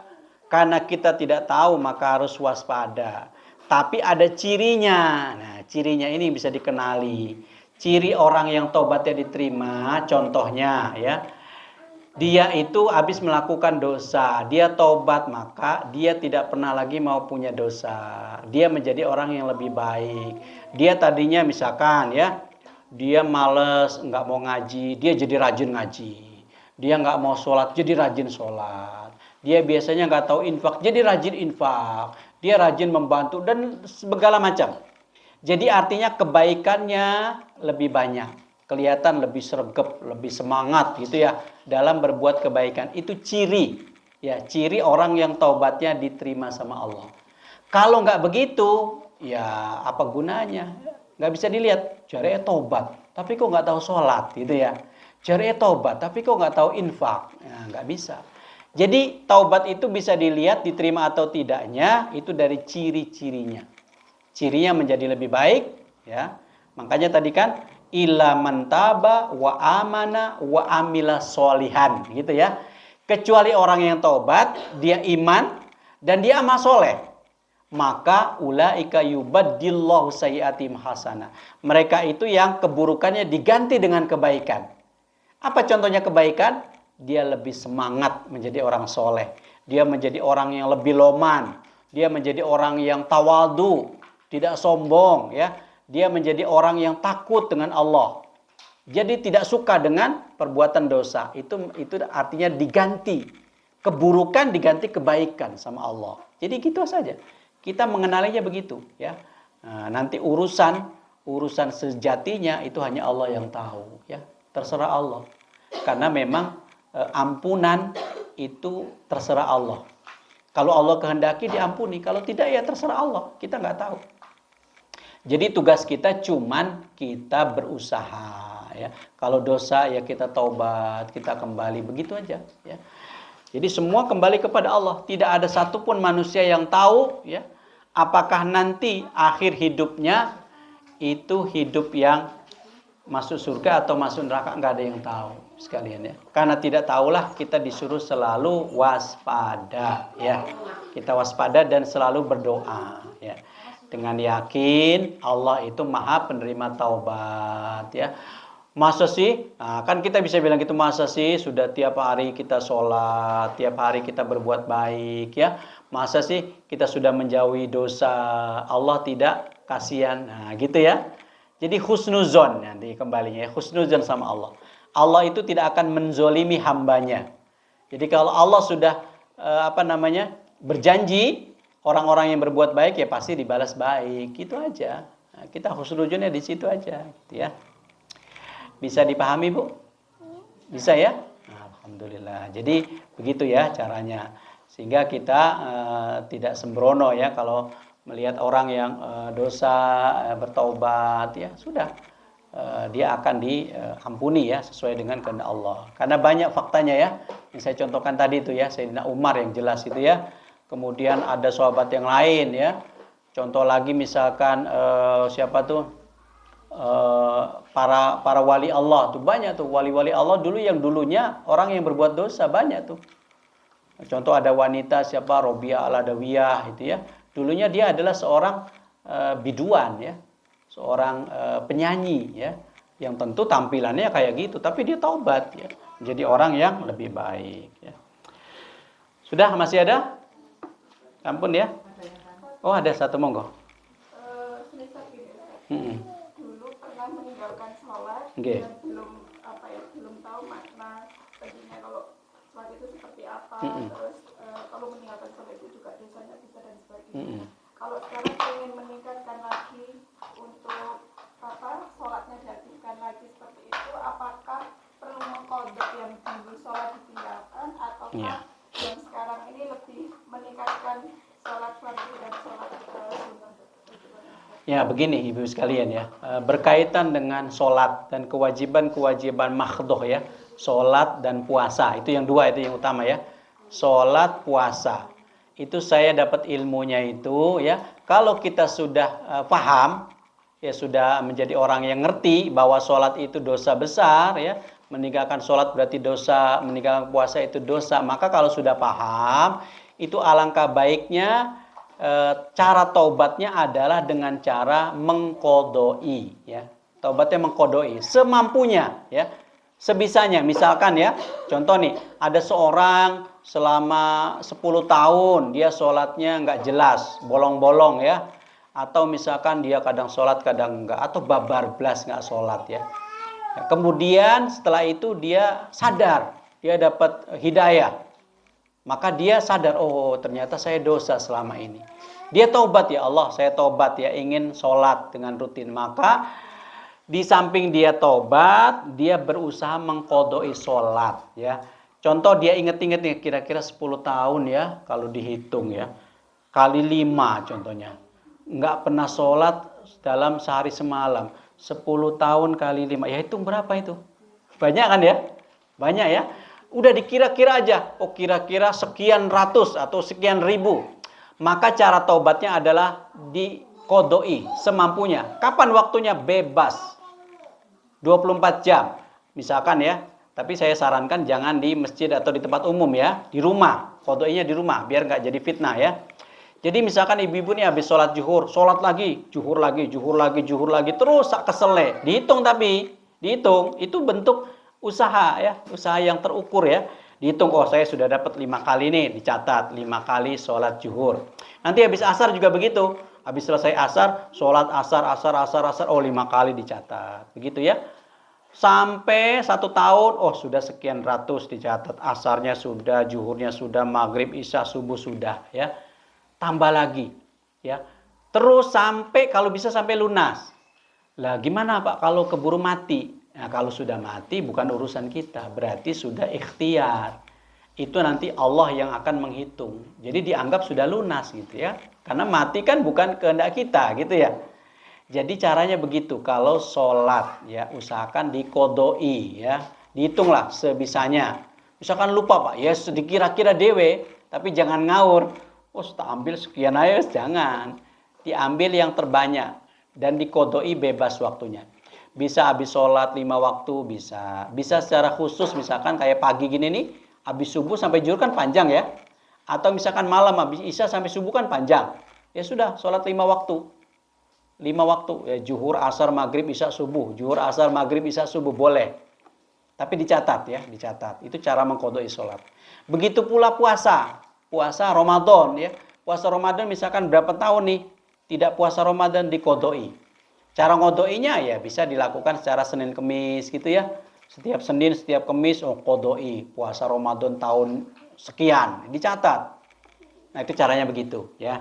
Karena kita tidak tahu maka harus waspada. Tapi ada cirinya. Nah, cirinya ini bisa dikenali. Ciri orang yang tobatnya diterima, contohnya ya. Dia itu habis melakukan dosa, dia tobat, maka dia tidak pernah lagi mau punya dosa. Dia menjadi orang yang lebih baik. Dia tadinya misalkan ya, dia males, nggak mau ngaji, dia jadi rajin ngaji. Dia nggak mau sholat, jadi rajin sholat. Dia biasanya nggak tahu infak, jadi rajin infak. Dia rajin membantu dan segala macam. Jadi artinya kebaikannya lebih banyak. Kelihatan lebih sregep, lebih semangat gitu ya dalam berbuat kebaikan. Itu ciri ya, ciri orang yang taubatnya diterima sama Allah. Kalau nggak begitu, ya apa gunanya? Nggak bisa dilihat. Jarenya taubat, tapi kok nggak tahu sholat gitu ya. Jarenya taubat, tapi kok nggak tahu infak. Ya, nggak bisa. Jadi taubat itu bisa dilihat diterima atau tidaknya itu dari ciri-cirinya. Cirinya menjadi lebih baik ya. Makanya tadi kan illa man taba wa amana wa amila solihan gitu ya. Kecuali orang yang taubat, dia iman dan dia amal soleh. Maka ulaika yubaddillahu sayyiatim hasanah. Mereka itu yang keburukannya diganti dengan kebaikan. Apa contohnya kebaikan? Dia lebih semangat menjadi orang soleh. Dia menjadi orang yang lebih loman. Dia menjadi orang yang tawadu, tidak sombong ya. Dia menjadi orang yang takut dengan Allah. Jadi tidak suka dengan perbuatan dosa. Itu artinya diganti. Keburukan diganti kebaikan sama Allah. Jadi gitu saja. Kita mengenalinya begitu ya. Nah, nanti urusan sejatinya itu hanya Allah yang tahu ya. Terserah Allah. Karena memang ampunan itu terserah Allah. Kalau Allah kehendaki diampuni, kalau tidak ya terserah Allah. Kita nggak tahu. Jadi tugas kita cuman kita berusaha ya. Kalau dosa ya kita taubat, kita kembali begitu aja ya. Jadi semua kembali kepada Allah. Tidak ada satupun manusia yang tahu ya apakah nanti akhir hidupnya itu hidup yang masuk surga atau masuk neraka, nggak ada yang tahu sekalian ya. Karena tidak tahulah kita disuruh selalu waspada ya. Kita waspada dan selalu berdoa ya. Dengan yakin Allah itu maha penerima taubat ya. Masa sih? Nah, kan kita bisa bilang gitu, masa sih sudah tiap hari kita sholat, tiap hari kita berbuat baik ya. Masa sih kita sudah menjauhi dosa, Allah tidak kasihan. Nah gitu ya. Jadi husnuzon nanti kembalinya ya, husnuzon sama Allah. Allah itu tidak akan menzolimi hambanya. Jadi kalau Allah sudah berjanji, orang-orang yang berbuat baik ya pasti dibalas baik, gitu aja. Nah, kita husnuzonnya di situ aja, gitu ya. Bisa dipahami Bu? Bisa ya? Nah, alhamdulillah. Jadi begitu ya caranya. Sehingga kita tidak sembrono ya kalau melihat orang yang dosa bertaubat ya sudah dia akan diampuni ya sesuai dengan kehendak Allah. Karena banyak faktanya ya. Yang saya contohkan tadi itu ya, Sayyidina Umar yang jelas itu ya. Kemudian ada sahabat yang lain ya. Contoh lagi misalkan siapa tuh para wali Allah tuh banyak tuh wali-wali Allah dulu yang dulunya orang yang berbuat dosa banyak tuh. Contoh ada wanita siapa Robiah Al-Adawiyah itu ya. Dulunya dia adalah seorang biduan ya. Seorang penyanyi ya. Yang tentu tampilannya kayak gitu tapi dia taubat ya. Menjadi orang yang lebih baik ya. Sudah masih ada? Ampun ya. Oh ada satu monggo. Dulu pernah meninggalkan sholat Okay. dan belum tahu makna pentingnya kalau sholat itu seperti apa. Terus kalau meninggalkan sholat itu juga dosanya bisa dan sebagainya. Kalau sekarang ingin meningkatkan lagi untuk sholatnya diaktifkan lagi seperti itu, apakah perlu mengkodok yang dulu sholat ditinggalkan ataukah yang sekarang ini lebih meningkatkan sholat fardu dan sholat sunnah? Ya begini ibu sekalian ya, berkaitan dengan sholat dan kewajiban makhdoh ya, sholat dan puasa itu yang dua itu yang utama ya, sholat puasa itu saya dapat ilmunya itu ya, kalau kita sudah paham ya sudah menjadi orang yang ngerti bahwa sholat itu dosa besar ya, meninggalkan sholat berarti dosa, meninggalkan puasa itu dosa, maka kalau sudah paham itu alangkah baiknya cara taubatnya adalah dengan cara mengkodoi, ya. Taubatnya mengkodoi semampunya, ya, sebisanya. Misalkan ya, contoh nih, ada seorang selama 10 tahun dia sholatnya nggak jelas, bolong-bolong ya, atau misalkan dia kadang sholat kadang enggak, atau babarblas nggak sholat ya. Kemudian setelah itu dia sadar, dia dapat hidayah. Maka dia sadar, oh ternyata saya dosa selama ini. Dia taubat, ya Allah, saya taubat ya, ingin sholat dengan rutin. Maka di samping dia taubat, dia berusaha mengkodoi sholat ya. Contoh dia inget-inget nih, kira-kira 10 tahun ya, kalau dihitung ya, kali 5 contohnya. Nggak pernah sholat dalam sehari semalam. 10 tahun kali 5, ya hitung berapa itu? Banyak kan ya? Banyak ya? Udah dikira-kira aja, oh kira-kira sekian ratus atau sekian ribu. Maka cara taubatnya adalah dikodoi semampunya. Kapan waktunya? Bebas. 24 jam. Misalkan ya, tapi saya sarankan jangan di masjid atau di tempat umum ya. Di rumah, kodoinya di rumah, biar nggak jadi fitnah ya. Jadi misalkan ibu-ibu nih habis sholat zuhur, sholat lagi, zuhur lagi, zuhur lagi, zuhur lagi, terus kesele. Dihitung tapi, dihitung, itu bentuk usaha ya, usaha yang terukur ya. Dihitung, oh saya sudah dapat 5 kali nih, dicatat 5 kali sholat zuhur. Nanti habis asar juga begitu. Habis selesai asar, sholat asar, oh 5 kali dicatat. Begitu ya. Sampai 1 tahun, oh sudah sekian ratus dicatat. Asarnya sudah, zuhurnya sudah, maghrib, isya, subuh sudah ya. Tambah lagi ya. Terus sampai, kalau bisa sampai lunas. Lah gimana Pak kalau keburu mati? Nah, kalau sudah mati bukan urusan kita, berarti sudah ikhtiar. Itu nanti Allah yang akan menghitung. Jadi dianggap sudah lunas gitu ya. Karena mati kan bukan kehendak kita gitu ya. Jadi caranya begitu, kalau sholat ya usahakan dikodoi ya. Dihitunglah sebisanya. Misalkan lupa Pak, ya dikira-kira dewe, tapi jangan ngawur. Oh tak ambil sekian aja, jangan. Diambil yang terbanyak dan dikodoi bebas waktunya. Bisa habis sholat 5 waktu, bisa. Bisa secara khusus, misalkan kayak pagi gini nih, habis subuh sampai zuhur kan panjang ya. Atau misalkan malam habis isya sampai subuh kan panjang. Ya sudah, sholat 5 waktu. 5 waktu, ya zuhur, asar, maghrib, isya, subuh. Zuhur, asar, maghrib, isya, subuh, boleh. Tapi dicatat ya, dicatat. Itu cara mengkodoi sholat. Begitu pula puasa. Puasa Ramadan ya. Puasa Ramadan misalkan berapa tahun nih tidak puasa Ramadan, dikodoi. Cara ngodoinya ya bisa dilakukan secara Senin Kemis gitu ya. Setiap Senin, setiap Kemis, oh kodoi. Puasa Ramadan tahun sekian, dicatat. Nah itu caranya begitu ya.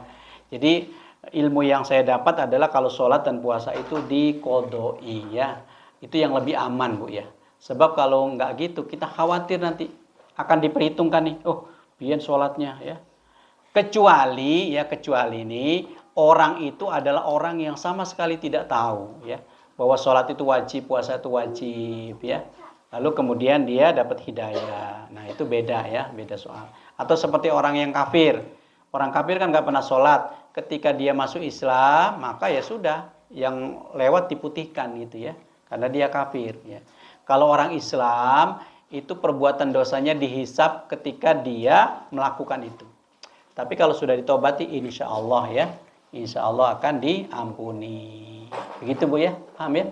Jadi ilmu yang saya dapat adalah kalau sholat dan puasa itu dikodoi ya. Itu yang lebih aman Bu ya. Sebab kalau nggak gitu kita khawatir nanti akan diperhitungkan nih. Oh biar sholatnya ya. Kecuali ini orang itu adalah orang yang sama sekali tidak tahu ya bahwa sholat itu wajib, puasa itu wajib ya. Lalu kemudian dia dapat hidayah. Nah itu beda ya, beda soal. Atau seperti orang yang kafir. Orang kafir kan nggak pernah sholat. Ketika dia masuk Islam, maka ya sudah, yang lewat diputihkan gitu ya. Karena dia kafir ya. Kalau orang Islam, itu perbuatan dosanya dihisap ketika dia melakukan itu. Tapi kalau sudah ditobati, insya Allah ya, insya Allah akan diampuni. Begitu Bu ya, paham ya?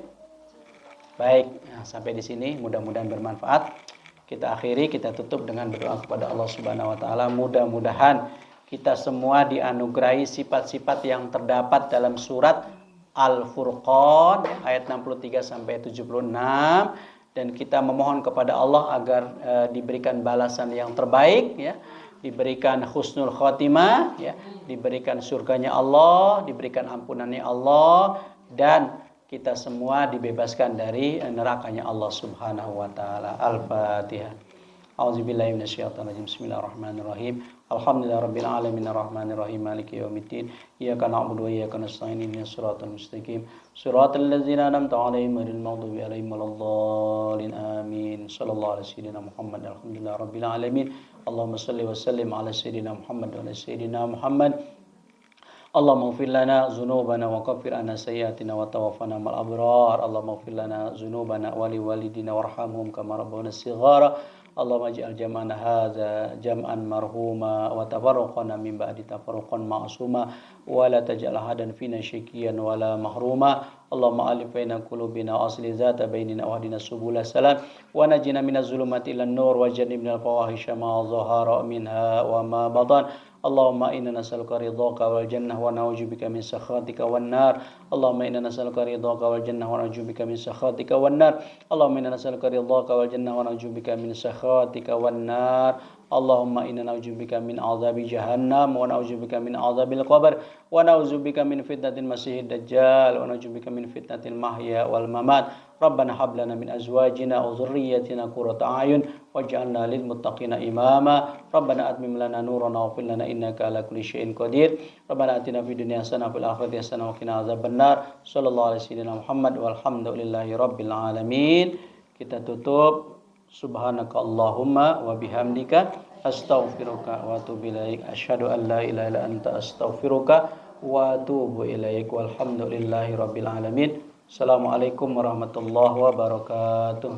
Baik, nah, sampai di sini mudah-mudahan bermanfaat. Kita akhiri, kita tutup dengan berdoa kepada Allah Subhanahu Wa Taala. Mudah-mudahan kita semua dianugerahi sifat-sifat yang terdapat dalam surat Al-Furqan ayat 63 sampai 76. Dan kita memohon kepada Allah agar diberikan balasan yang terbaik ya, diberikan husnul khotimah ya, diberikan surganya Allah, diberikan ampunannya Allah, dan kita semua dibebaskan dari nerakanya Allah Subhanahu wa taala. Al-Fatihah. A'udzubillahi minasyaitonirrajim. Bismillahirrahmanirrahim. Alhamdulillahirabbil alamin arrahmanir rahim maliki yaumiddin. Iyyaka na'budu wa iyyaka nasta'in ihdinas siratal mustaqim. Siratal ladzina an'amta 'alaihim ghairil maghdubi 'alaihim waladdallin. Amin. Sallallahu alaihi wasallam Muhammad. Alhamdulillahirabbil alamin. Allahumma shalli wa sallim ala sayyidina Muhammad wa ala sayyidina Muhammad. Allahumma ighfir lana dzunubana wa kaffir 'anna sayyi'atina wa tawaffana ma'al abrar. Allahumma ighfir lana dzunubana wa li walidina warhamhum kama rabbawna shighara. Allahumma ij'al jam'ana hadza jam'an marhuma wa tafarraqana min ba'di tafarruqan ma'suma wa la taj'al hadan fina syaqiyan wa la mahruma. Allahumma alif baina qulubina wa asli zata bainina wa hadina subula salam wa najina minaz zulumati ilan nur wa jannibna al-fawahisha ma zahara minha wa ma batan. Allahumma inna nas'aluka ridhaka wal jannah wa na'udzubika min sakhatika wan nar. Allahumma inna nas'aluka ridhaka wal jannah wa na'udzubika min sakhatika wan nar. Allahumma inna nas'aluka ridhaka wal jannah wa na'udzubika min sakhatika wan nar. Allahumma inna na'udzubika min azabi jahannam wa na'udzubika min azabil qabr wa na'udzubika min fitnatil masiihid dajjal wa na'udzubika min fitnatil mahya wal mamat. Rabbana hab lana min azwajina wa dhurriyyatina qurrata a'yun waj'alna lil muttaqina imama. Rabbana atmim lana nurana waghfir lana innaka ala kulli syai'in qadir. Rabbana atina fid dunya hasanah wa fil akhirati hasanah wa qina adzabannar. Sallallahu alaihi wasallam Muhammad walhamdulillahi rabbil alamin. Kita tutup. Subhanaka Allahumma wa bihamdika astaghfiruka wa atubu ilaik. Asyhadu an la ilaha illa anta astaghfiruka wa atubu ilaik. Walhamdulillahi rabbil alamin. Assalamualaikum warahmatullahi wabarakatuh.